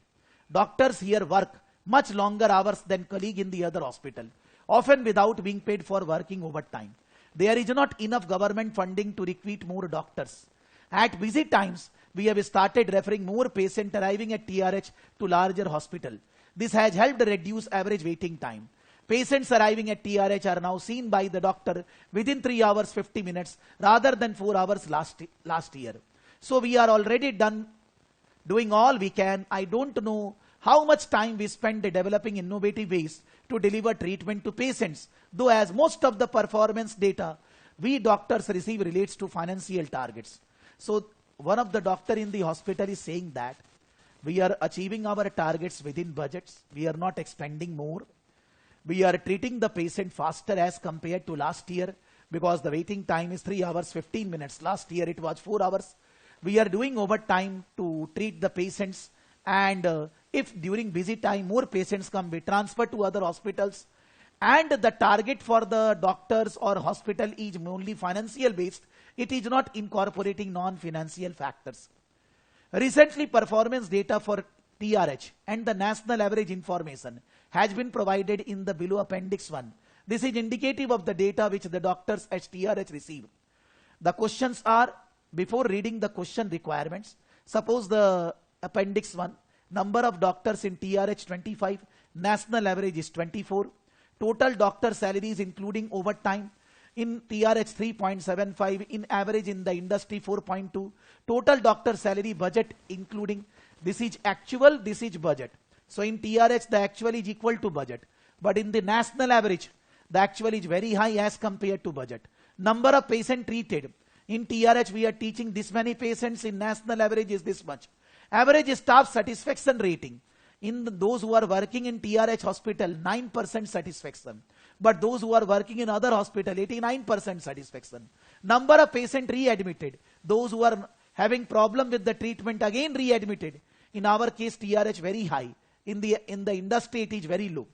Doctors here work much longer hours than colleague in the other hospital, often without being paid for working overtime. There is not enough government funding to recruit more doctors. At busy times, we have started referring more patients arriving at TRH to larger hospital. This has helped reduce average waiting time. Patients arriving at TRH are now seen by the doctor within 3 hours 50 minutes rather than 4 hours last year. So we are already doing all we can. I don't know how much time we spend developing innovative ways to deliver treatment to patients, though as most of the performance data we doctors receive relates to financial targets. So one of the doctor in the hospital is saying that we are achieving our targets within budgets. We are not expending more. We are treating the patient faster as compared to last year, because the waiting time is 3 hours 15 minutes. Last year it was 4 hours. We are doing overtime to treat the patients, and if during busy time more patients come, we transfer to other hospitals, and the target for the doctors or hospital is only financial based. It is not incorporating non-financial factors. Recently, performance data for TRH and the national average information has been provided in the below appendix 1. This is indicative of the data which the doctors at TRH receive. The questions are, before reading the question requirements, suppose the appendix 1, number of doctors in TRH 25, national average is 24, total doctor salaries including overtime in TRH 3.75, in average in the industry 4.2, total doctor salary budget including, this is actual, this is budget. So in TRH the actual is equal to budget, but in the national average the actual is very high as compared to budget. Number of patients treated, in TRH we are teaching this many patients, in national average is this much. Average staff satisfaction rating, in those who are working in TRH hospital 9% satisfaction, but those who are working in other hospital 89% satisfaction. Number of patients readmitted, those who are having problem with the treatment again readmitted. In our case TRH very high, in the industry it is very low.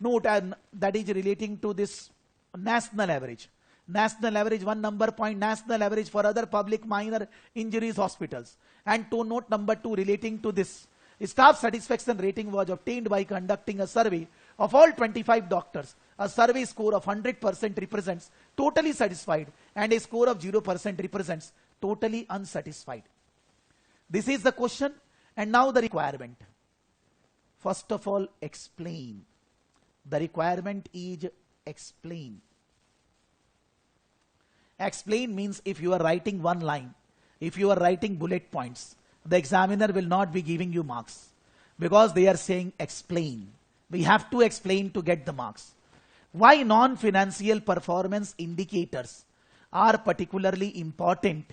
Note that is relating to this national average. National average, one number point, national average for other public minor injuries hospitals. And to note number 2 relating to this, staff satisfaction rating was obtained by conducting a survey of all 25 doctors. A survey score of 100% represents totally satisfied and a score of 0% represents totally unsatisfied. This is the question, and now the requirement. First of all, explain. The requirement is explain. Explain means if you are writing one line, if you are writing bullet points, the examiner will not be giving you marks because they are saying explain. We have to explain to get the marks. Why non-financial performance indicators are particularly important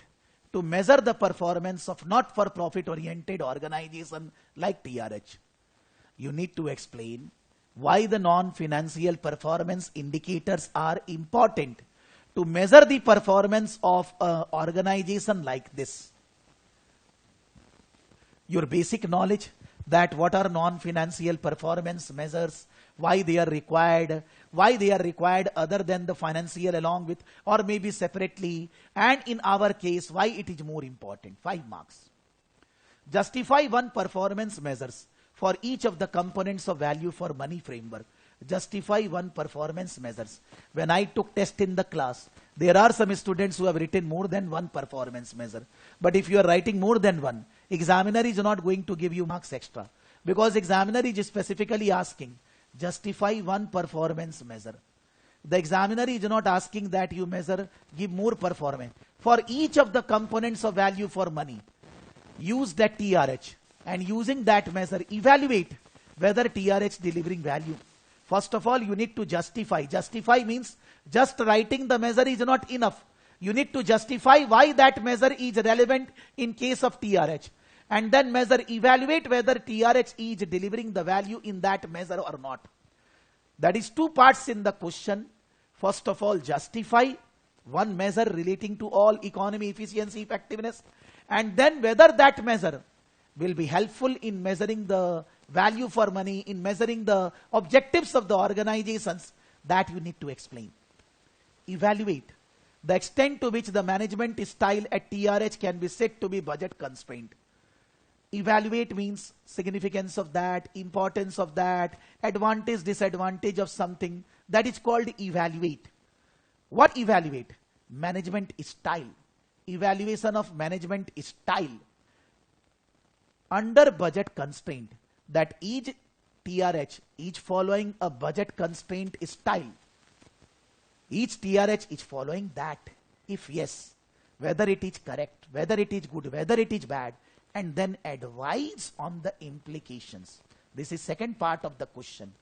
to measure the performance of not-for-profit oriented organization like TRH? You need to explain why the non-financial performance indicators are important to measure the performance of an organization like this. Your basic knowledge that what are non-financial performance measures, why they are required other than the financial along with or maybe separately, and in our case why it is more important. 5 marks. Justify one performance measures for each of the components of value for money framework. Justify one performance measures. When I took test in the class, there are some students who have written more than one performance measure. But if you are writing more than one, examiner is not going to give you marks extra, because examiner is specifically asking justify one performance measure. The examiner is not asking that you measure, give more performance. For each of the components of value for money, use that TRH, and using that measure, evaluate whether TRH delivering value. First of all, you need to justify. Justify means just writing the measure is not enough. You need to justify why that measure is relevant in case of TRH. And then measure, evaluate whether TRH is delivering the value in that measure or not. That is 2 parts in the question. First of all, justify one measure relating to all economy, efficiency, effectiveness, and then whether that measure will be helpful in measuring the value for money, in measuring the objectives of the organizations, that you need to explain. Evaluate the extent to which the management style at TRH can be said to be budget constrained. Evaluate means significance of that, importance of that, advantage, disadvantage of something. That is called evaluate. What evaluate? Management style. Evaluation of management style under budget constraint, that each TRH is following a budget constraint style. Each TRH is following that. If yes, whether it is correct, whether it is good, whether it is bad, and then advise on the implications. This is second part of the question.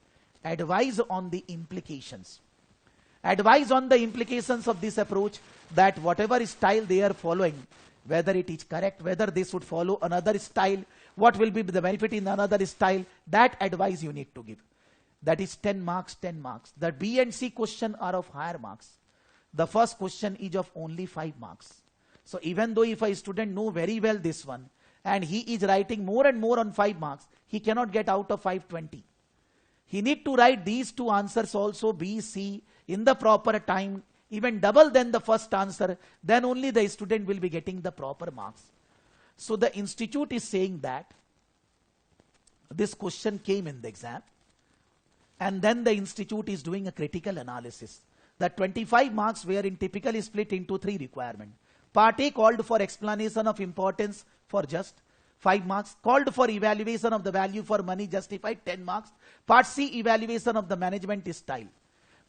Advise on the implications. Advise on the implications of this approach, that whatever style they are following, whether it is correct, whether they should follow another style, what will be the benefit in another style, that advice you need to give. That is 10 marks, 10 marks. The B and C question are of higher marks. The first question is of only 5 marks. So even though if a student know very well this one, and he is writing more and more on 5 marks, he cannot get out of 520. He need to write these 2 answers also, B, C, in the proper time, even double than the first answer, then only the student will be getting the proper marks. So the institute is saying that this question came in the exam, and then the institute is doing a critical analysis. The 25 marks were in typically split into 3 requirements. Part A called for explanation of importance for just 5 marks, called for evaluation of the value for money justified 10 marks. Part C, evaluation of the management style.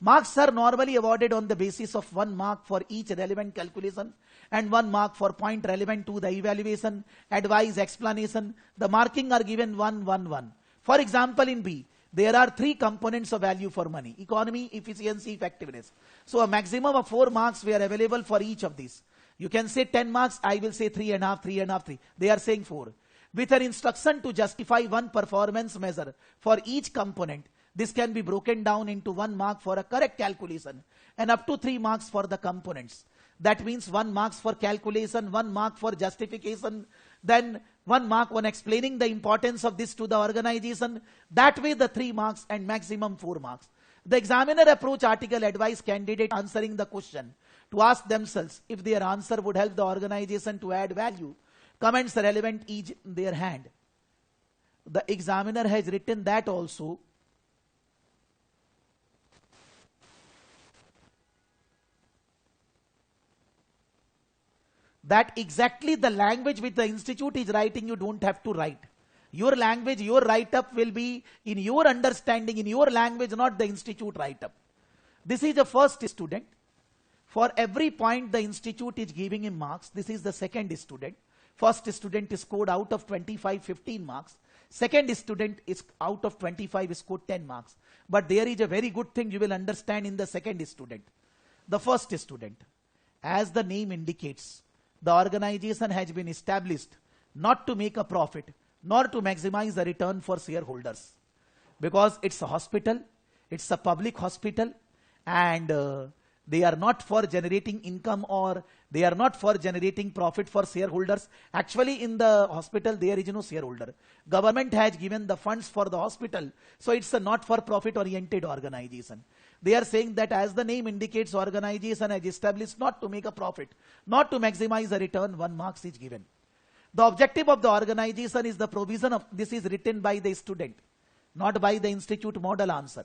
Marks are normally awarded on the basis of 1 mark for each relevant calculation and 1 mark for point relevant to the evaluation, advice, explanation. The marking are given 1, 1, 1. For example, in B, there are 3 components of value for money: economy, efficiency, effectiveness. So a maximum of 4 marks were available for each of these. You can say 10 marks, I will say 3.5, 3.5, 3. They are saying 4. With an instruction to justify 1 performance measure for each component, this can be broken down into 1 mark for a correct calculation and up to 3 marks for the components. That means 1 marks for calculation, 1 mark for justification, then 1 mark on explaining the importance of this to the organization. That way the 3 marks and maximum 4 marks. The examiner approach article advise candidate answering the question to ask themselves if their answer would help the organization to add value. Comments relevant each in their hand. The examiner has written that also that exactly the language which the institute is writing, you don't have to write. Your language, your write-up will be in your understanding, in your language, not the institute write-up. This is the first student. For every point the institute is giving him marks. This is the second student. First student is scored out of 25, 15 marks. Second student is out of 25 scored 10 marks. But there is a very good thing you will understand in the second student. The first student, as the name indicates, the organization has been established not to make a profit, nor to maximize the return for shareholders. Because it's a hospital, it's a public hospital, and they are not for generating income or they are not for generating profit for shareholders. Actually, in the hospital, there is no shareholder. Government has given the funds for the hospital, so it's a not for profit oriented organization. They are saying that as the name indicates, organization has established not to make a profit, not to maximize the return, 1 marks is given. The objective of the organization is the provision of, this is written by the student, not by the institute model answer.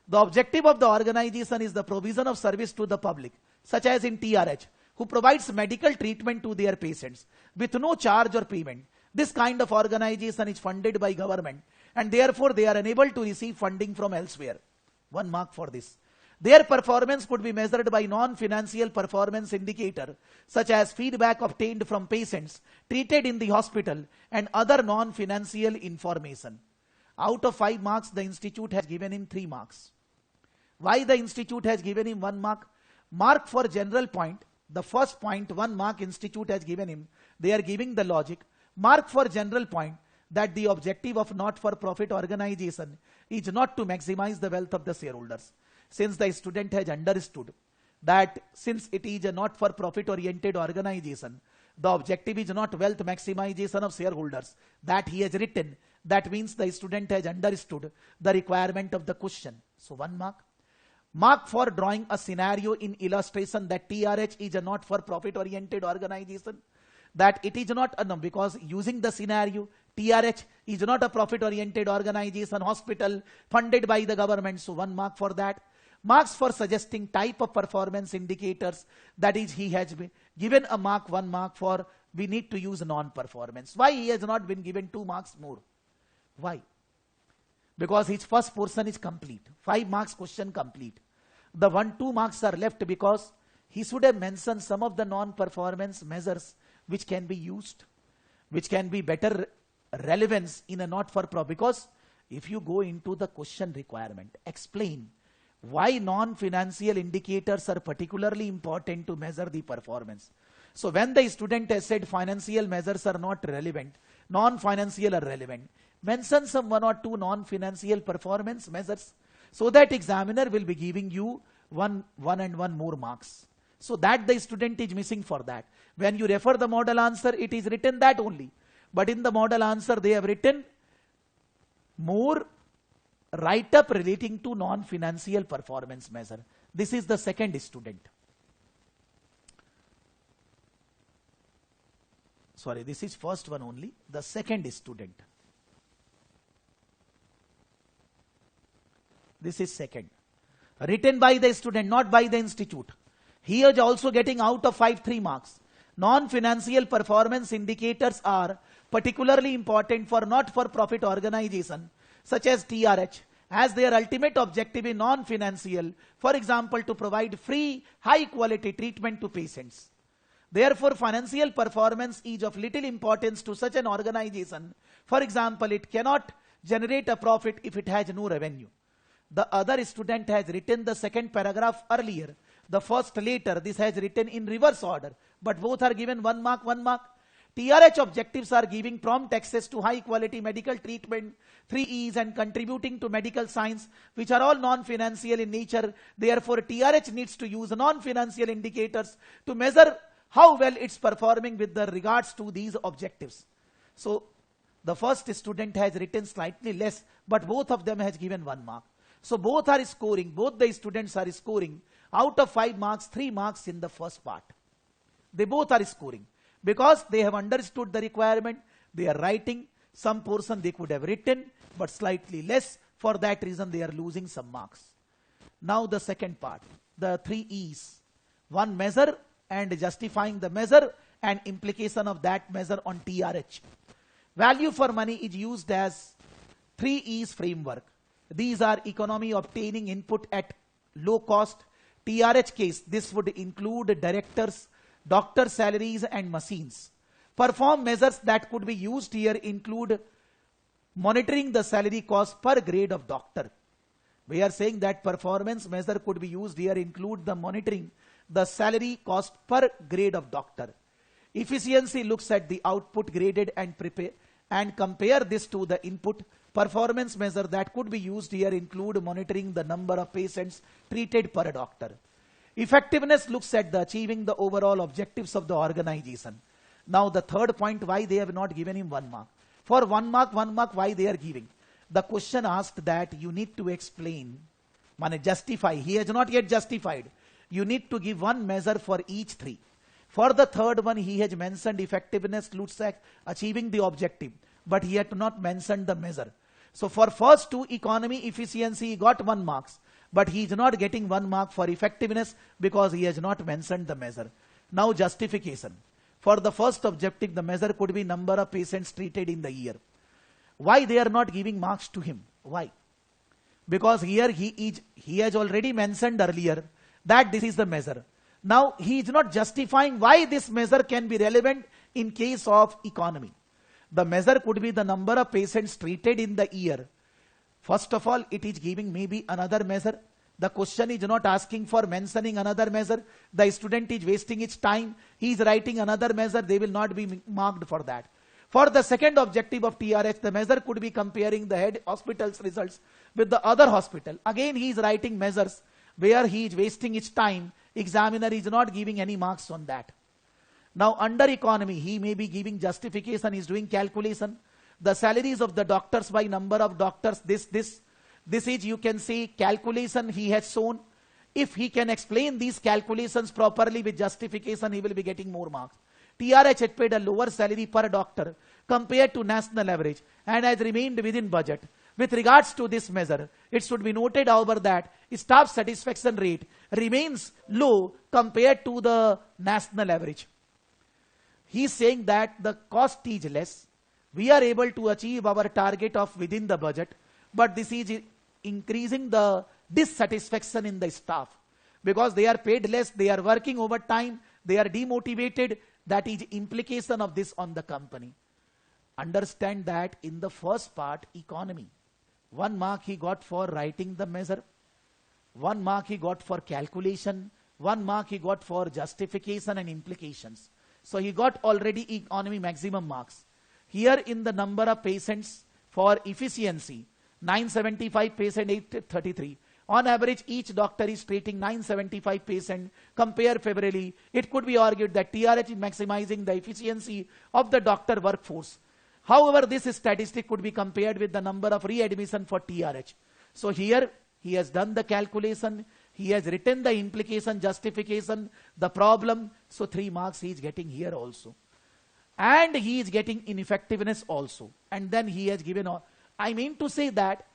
The objective of the organization is the provision of service to the public, such as in TRH, who provides medical treatment to their patients with no charge or payment. This kind of organization is funded by government and therefore they are unable to receive funding from elsewhere. 1 mark for this. Their performance could be measured by non-financial performance indicator, such as feedback obtained from patients treated in the hospital and other non-financial information. Out of 5 marks, the institute has given him 3 marks. Why the institute has given him 1 mark? Mark for general point. The first point, 1 mark institute has given him. They are giving the logic. Mark for general point, that the objective of not-for-profit organization is not to maximize the wealth of the shareholders. Since the student has understood that since it is a not-for-profit oriented organization, the objective is not wealth maximization of shareholders, that he has written. That means the student has understood the requirement of the question. So 1 mark. Mark for drawing a scenario in illustration that TRH is a not-for-profit oriented organization. That it is not, because using the scenario, TRH is not a profit-oriented organization, hospital funded by the government. So 1 mark for that. Marks for suggesting type of performance indicators. That is, he has been given a mark, 1 mark for we need to use non-performance. Why he has not been given 2 marks more? Why? Because his first portion is complete. 5 marks question complete. The 2 marks are left because he should have mentioned some of the non-performance measures which can be used, which can be better relevance in a not-for-profit. Because if you go into the question requirement, explain why non-financial indicators are particularly important to measure the performance. So when the student has said financial measures are not relevant, non-financial are relevant, mention some 1 or 2 non-financial performance measures, so that examiner will be giving you 1 and 1 more marks. So that the student is missing for that. When you refer the model answer, it is written that only. But in the model answer, they have written more write-up relating to non-financial performance measure. This is the second student. Sorry, this is first one only. The second student. This is second. Written by the student, not by the institute. He is also getting out of 5 3 marks. Non-financial performance indicators are particularly important for not-for-profit organization such as TRH, as their ultimate objective is non-financial, for example, to provide free, high-quality treatment to patients. Therefore, financial performance is of little importance to such an organization. For example, it cannot generate a profit if it has no revenue. The other student has written the second paragraph earlier, the first later. This has written in reverse order, but both are given 1 mark, 1 mark. TRH objectives are giving prompt access to high quality medical treatment, 3 E's, and contributing to medical science, which are all non-financial in nature. Therefore, TRH needs to use non-financial indicators to measure how well it's performing with the regards to these objectives. So, the first student has written slightly less, but both of them has given 1 mark. So, both are scoring, both the students are scoring out of 5 marks, 3 marks in the first part. They both are scoring because they have understood the requirement. They are writing some portion they could have written, but slightly less. For that reason, they are losing some marks. Now the second part, the 3 E's. One, measure and justifying the measure and implication of that measure on TRH. Value for money is used as 3 E's framework. These are economy obtaining input at low cost. TRH case, this would include directors, doctor salaries and machines. Perform measures that could be used here include monitoring the salary cost per grade of doctor. We are saying that performance measure could be used here include the monitoring the salary cost per grade of doctor. Efficiency looks at the output graded and prepare and compare this to the input. Performance measure that could be used here include monitoring the number of patients treated per doctor. Effectiveness looks at the achieving the overall objectives of the organization. Now the third point, why they have not given him 1 mark. For 1 mark, why they are giving? The question asked that you need to explain, justify. He has not yet justified. You need to give 1 measure for each 3. For the third one, he has mentioned effectiveness looks at achieving the objective, but he had not mentioned the measure. So for first 2, economy, efficiency, he got 1 marks, but he is not getting 1 mark for effectiveness because he has not mentioned the measure. Now justification. For the first objective, the measure could be number of patients treated in the year. Why they are not giving marks to him? Why? Because here he has already mentioned earlier that this is the measure. Now he is not justifying why this measure can be relevant in case of economy. The measure could be the number of patients treated in the year. First of all, it is giving maybe another measure. The question is not asking for mentioning another measure. The student is wasting its time. He is writing another measure. They will not be marked for that. For the second objective of TRH, the measure could be comparing the head hospital's results with the other hospital. Again, he is writing measures where he is wasting its time. Examiner is not giving any marks on that. Now, under economy, he may be giving justification, he is doing calculation. The salaries of the doctors by number of doctors, this is, you can say, calculation he has shown. If he can explain these calculations properly with justification, he will be getting more marks. TRH had paid a lower salary per doctor compared to national average and has remained within budget. With regards to this measure, it should be noted, however, that staff satisfaction rate remains low compared to the national average. He is saying that the cost is less. We are able to achieve our target of within the budget, but this is increasing the dissatisfaction in the staff because they are paid less, they are working overtime, they are demotivated. That is implication of this on the company. Understand that in the first part, economy, 1 mark he got for writing the measure, 1 mark he got for calculation, 1 mark he got for justification and implications. So he got already economy maximum marks. Here in the number of patients for efficiency, 975 patient, 833. On average, each doctor is treating 975 patients. Compare favorably. It could be argued that TRH is maximizing the efficiency of the doctor workforce. However, this statistic could be compared with the number of readmission for TRH. So here he has done the calculation. He has written the implication, justification, the problem. So 3 marks he is getting here also. And he is getting ineffectiveness also. And then he has given, I mean to say that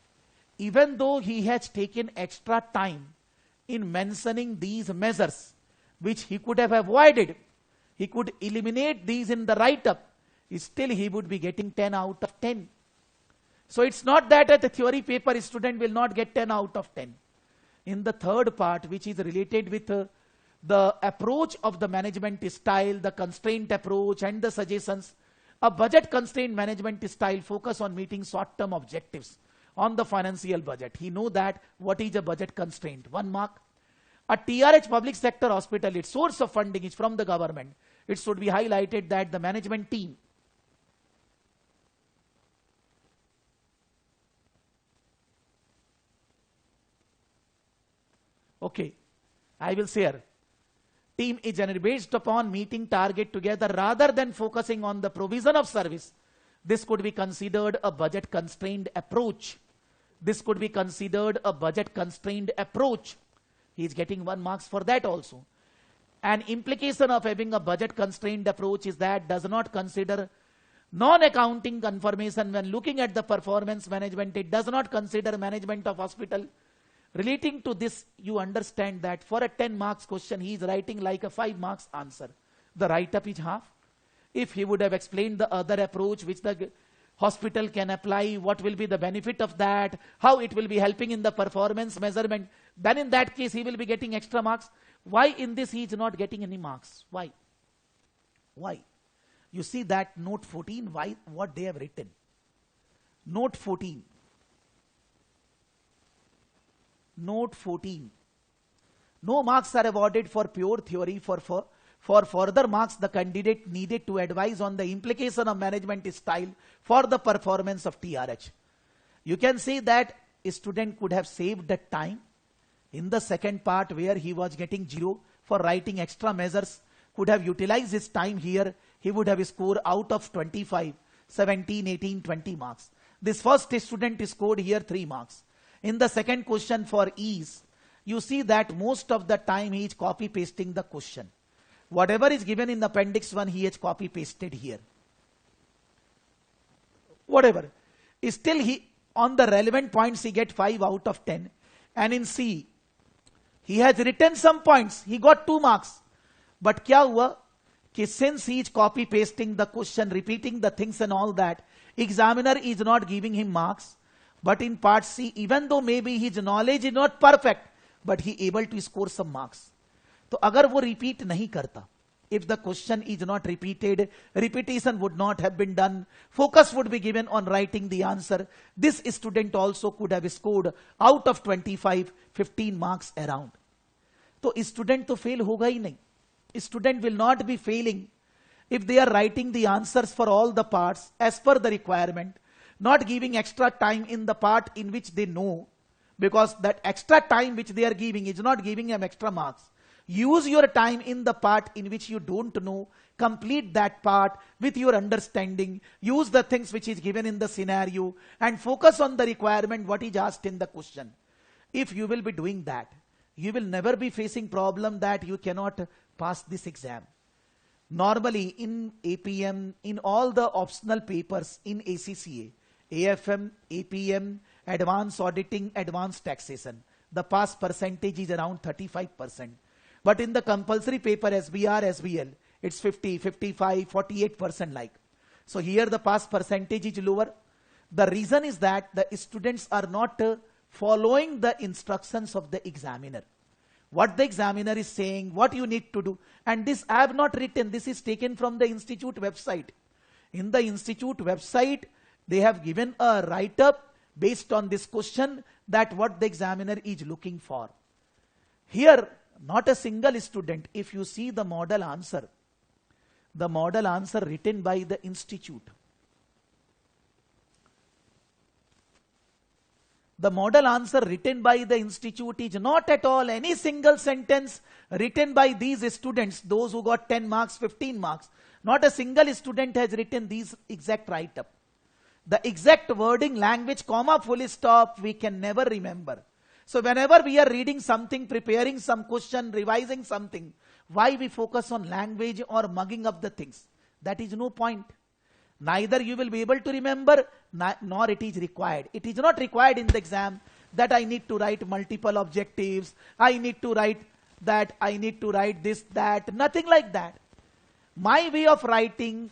even though he has taken extra time in mentioning these measures, which he could have avoided, he could eliminate these in the write-up, still he would be getting 10 out of 10. So it's not that at the theory paper student will not get 10 out of 10. In the third part, which is related with the approach of the management style, the constraint approach and the suggestions, a budget constraint management style focus on meeting short-term objectives on the financial budget. He know that what is a budget constraint, 1 mark. A TRH public sector hospital, its source of funding is from the government. It should be highlighted that the management team okay, I will share. Team is generally based upon meeting target together rather than focusing on the provision of service. This could be considered a budget constrained approach. This could be considered a budget constrained approach. He is getting 1 marks for that also. An implication of having a budget constrained approach is that does not consider non-accounting confirmation when looking at the performance management. It does not consider management of hospital. Relating to this, you understand that for a 10 marks question, he is writing like a 5 marks answer. The write-up is half. If he would have explained the other approach which the hospital can apply, what will be the benefit of that, how it will be helping in the performance measurement, then in that case he will be getting extra marks. Why in this he is not getting any marks? Why? Why? You see that note 14, why, what they have written. Note 14. Note 14. No marks are awarded for pure theory. For further marks, the candidate needed to advise on the implication of management style for the performance of TRH. You can see that a student could have saved that time in the second part where he was getting 0 for writing extra measures, could have utilized his time here. He would have scored out of 25, 17, 18, 20 marks. This first student scored here 3 marks. In the second question for ease, you see that most of the time he is copy pasting the question. Whatever is given in appendix 1, he has copy pasted here. Whatever. Still he, on the relevant points, he get 5 out of 10. And in C, he has written some points. He got 2 marks. But kya hua? Ki since he is copy pasting the question, repeating the things and all that, examiner is not giving him marks. But in part C, even though maybe his knowledge is not perfect, but he able to score some marks. तो अगर वो repeat नहीं करता, if the question is not repeated, repetition would not have been done, focus would be given on writing the answer, this student also could have scored out of 25, 15 marks around. तो student तो fail होगा ही नहीं. Student will not be failing if they are writing the answers for all the parts as per the requirement, not giving extra time in the part in which they know, because that extra time which they are giving is not giving them extra marks. Use your time in the part in which you don't know, complete that part with your understanding, use the things which is given in the scenario and focus on the requirement what is asked in the question. If you will be doing that, you will never be facing problem that you cannot pass this exam. Normally in APM, in all the optional papers in ACCA, AFM, APM, advanced auditing, advanced taxation, the pass percentage is around 35%. But in the compulsory paper SBR, SBL, it's 50, 55, 48% like. So here the pass percentage is lower. The reason is that the students are not following the instructions of the examiner. What the examiner is saying, what you need to do. And this I have not written, this is taken from the institute website. In the institute website, they have given a write-up based on this question that what the examiner is looking for. Here, not a single student, if you see the model answer written by the institute. The model answer written by the institute is not at all any single sentence written by these students, those who got 10 marks, 15 marks. Not a single student has written these exact write-up. The exact wording, language, comma, full stop, we can never remember. So whenever we are reading something, preparing some question, revising something, why we focus on language or mugging up the things? That is no point. Neither you will be able to remember, nor it is required. It is not required in the exam that I need to write multiple objectives, I need to write that, I need to write this, that, nothing like that. My way of writing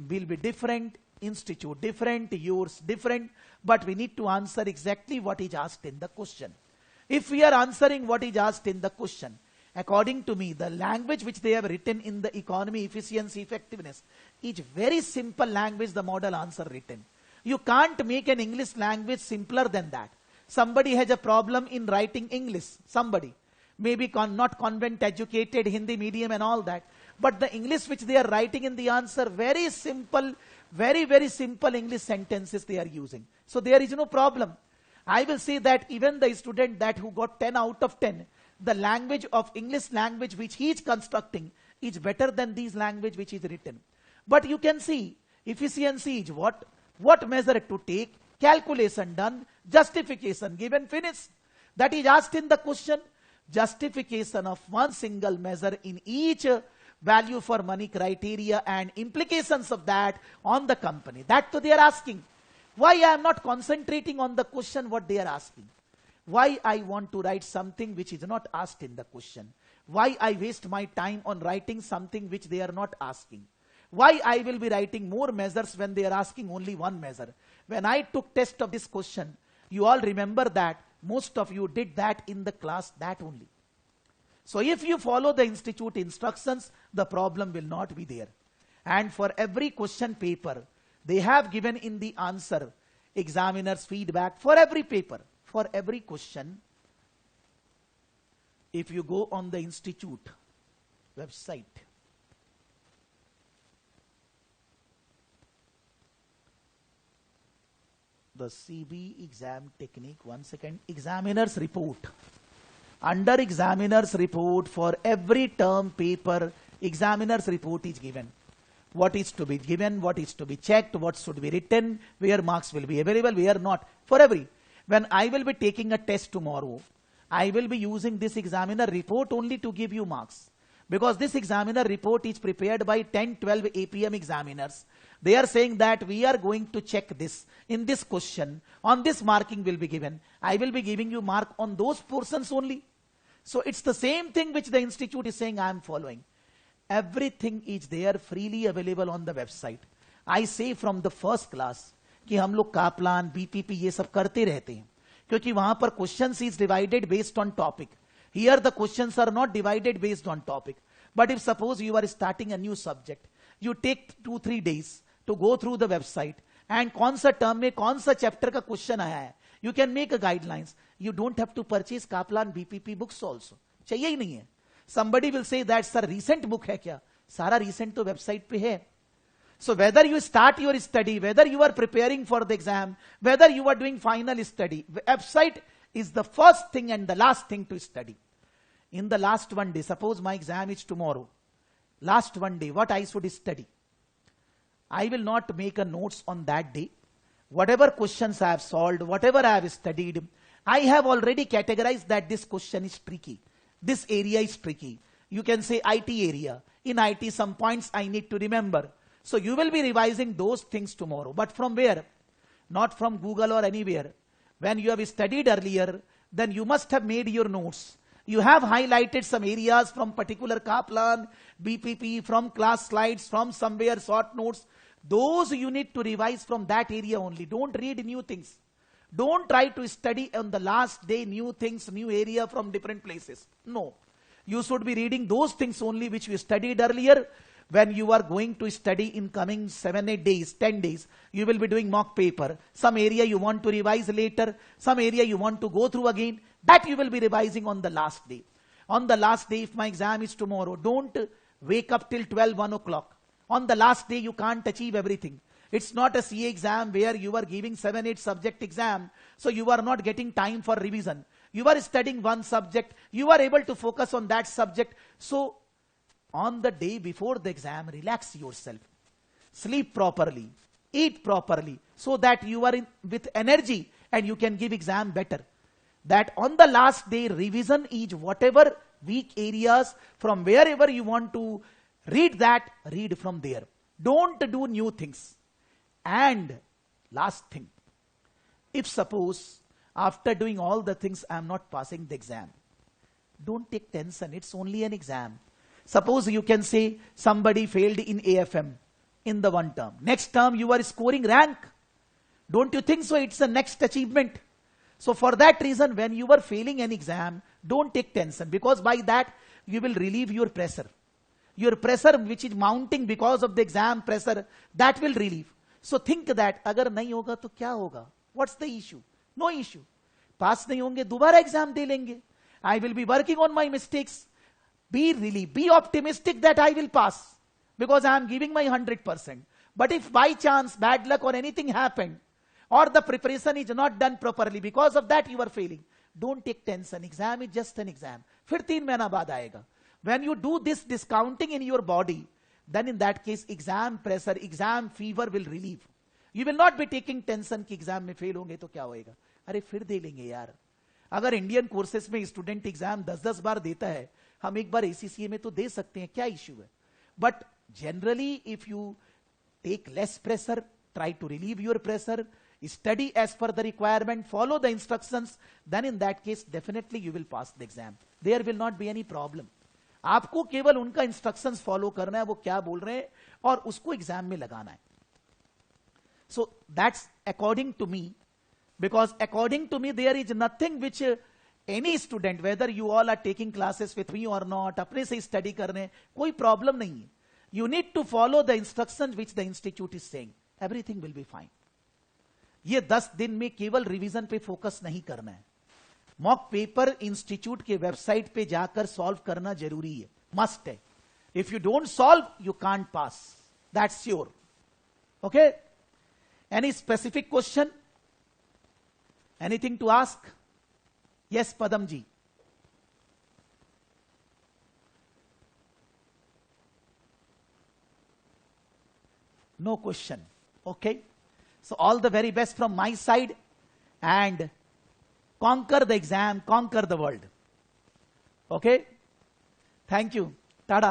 will be different, institute different, yours different, but we need to answer exactly what is asked in the question. If we are answering what is asked in the question, according to me, the language which they have written in the economy, efficiency, effectiveness is very simple language, the model answer written. You can't make an English language simpler than that. Somebody has a problem in writing English, somebody. Maybe not convent educated, Hindi medium and all that. But the English which they are writing in the answer, very simple, very, very simple English sentences they are using. So there is no problem. I will say that even the student that who got 10 out of 10, the language of English language which he is constructing is better than this language which is written. But you can see, efficiency is what measure to take, calculation done, justification given, finish. That is asked in the question. Justification of one single measure in each value for money criteria and implications of that on the company. That too they are asking. Why I am not concentrating on the question what they are asking? Why I want to write something which is not asked in the question? Why I waste my time on writing something which they are not asking? Why I will be writing more measures when they are asking only one measure? When I took test of this question, you all remember that most of you did that in the class, that only. So if you follow the institute instructions, the problem will not be there. And for every question paper, they have given in the answer, examiner's feedback for every paper, for every question. If you go on the institute website, the CB exam technique, 1 second, examiner's report. Under examiner's report, for every term paper, examiner's report is given. What is to be given, what is to be checked, what should be written, where marks will be available, where not, for every. When I will be taking a test tomorrow, I will be using this examiner report only to give you marks. Because this examiner report is prepared by 10, 12 APM examiners. They are saying that we are going to check this in this question, on this marking will be given. I will be giving you mark on those portions only. So it's the same thing which the institute is saying I am following. Everything is there freely available on the website. I say from the first class कि हम लोग Kaplan, BPP ये सब करते रहते हैं, क्योंकि वहां पर questions is divided based on topic. Here the questions are not divided based on topic. But if suppose you are starting a new subject, you take 2-3 days to go through the website and कौन सा term में कौन सा chapter का question आया है, you can make a guidelines. You don't have to purchase Kaplan BPP books also. चाहिए ही नहीं है. Somebody will say that sir recent book है क्या? सारा recent तो website पे है. So whether you start your study, whether you are preparing for the exam, whether you are doing final study, website is the first thing and the last thing to study. In the last one day, suppose my exam is tomorrow, last one day, what I should study? I will not make a notes on that day. Whatever questions I have solved, whatever I have studied, I have already categorized that this question is tricky. This area is tricky. You can say IT area. In IT, some points I need to remember. So you will be revising those things tomorrow. But from where? Not from Google or anywhere. When you have studied earlier, then you must have made your notes. You have highlighted some areas from particular Kaplan, BPP, from class slides, from somewhere short notes. Those you need to revise from that area only. Don't read new things. Don't try to study on the last day new things, new area from different places. No. You should be reading those things only which you studied earlier. When you are going to study in coming 7-8 days, 10 days, you will be doing mock paper. Some area you want to revise later, some area you want to go through again. That you will be revising on the last day. On the last day, if my exam is tomorrow, don't wake up till 12, 1 o'clock. On the last day, you can't achieve everything. It's not a CA exam where you are giving 7-8 subject exam, so you are not getting time for revision. You are studying one subject, you are able to focus on that subject. So, on the day before the exam, relax yourself. Sleep properly, eat properly, so that you are with energy and you can give exam better. That on the last day, revision is whatever weak areas from wherever you want to read that, read from there. Don't do new things. And last thing, if suppose after doing all the things I am not passing the exam, don't take tension. It's only an exam. Suppose you can say somebody failed in AFM in the one term. Next term you are scoring rank. Don't you think so? It's a next achievement. So for that reason, when you are failing an exam, don't take tension, because by that you will relieve your pressure. Your pressure which is mounting because of the exam pressure, that will relieve. So think that अगर नहीं होगा तो क्या होगा? What's the issue? No issue. पास नहीं होंगे दोबारा exam दे लेंगे. I will be working on my mistakes. Be optimistic that I will pass, because I am giving my 100%. But if by chance bad luck or anything happened, or the preparation is not done properly, because of that you are failing, don't take tension. Exam is just an exam. फिर 3 महीना बाद आएगा. When you do this discounting in your body, then in that case exam pressure, exam fever will relieve. You will not be taking tension कि exam में fail होंगे तो क्या होएगा. अरे फिर दे लेंगे यार. अगर इंडियन कोर्सेस में स्टूडेंट एग्जाम 10-10 बार देता है, हम एक बार ACCA में तो दे सकते हैं, क्या इश्यू है. But generally if you take less pressure, try to relieve your pressure, study as per the requirement, follow the instructions, then in that case definitely you will pass the exam. There will not be any problem. आपको केवल उनका instructions follow करना है, वो क्या बोल रहे हैं और उसको एग्जाम में लगाना है. So that's according to me, because according to me there is nothing which any student, whether you all are taking classes with me or not, अपने से स्टडी कर रहे हैं, कोई प्रॉब्लम नहीं है. You need to follow the instructions which the institute is saying. Everything will be fine. ये 10 दिन में केवल रिवीजन पे फोकस नहीं करना है. मॉक पेपर इंस्टीट्यूट के वेबसाइट पे जाकर सॉल्व करना जरूरी है, मस्ट है. If you don't solve you can't pass, that's sure. Okay, any specific question, anything to ask? Yes Padam ji. No question. Okay, so all the very best from my side, and conquer the exam, conquer the world. Okay, thank you. Tada.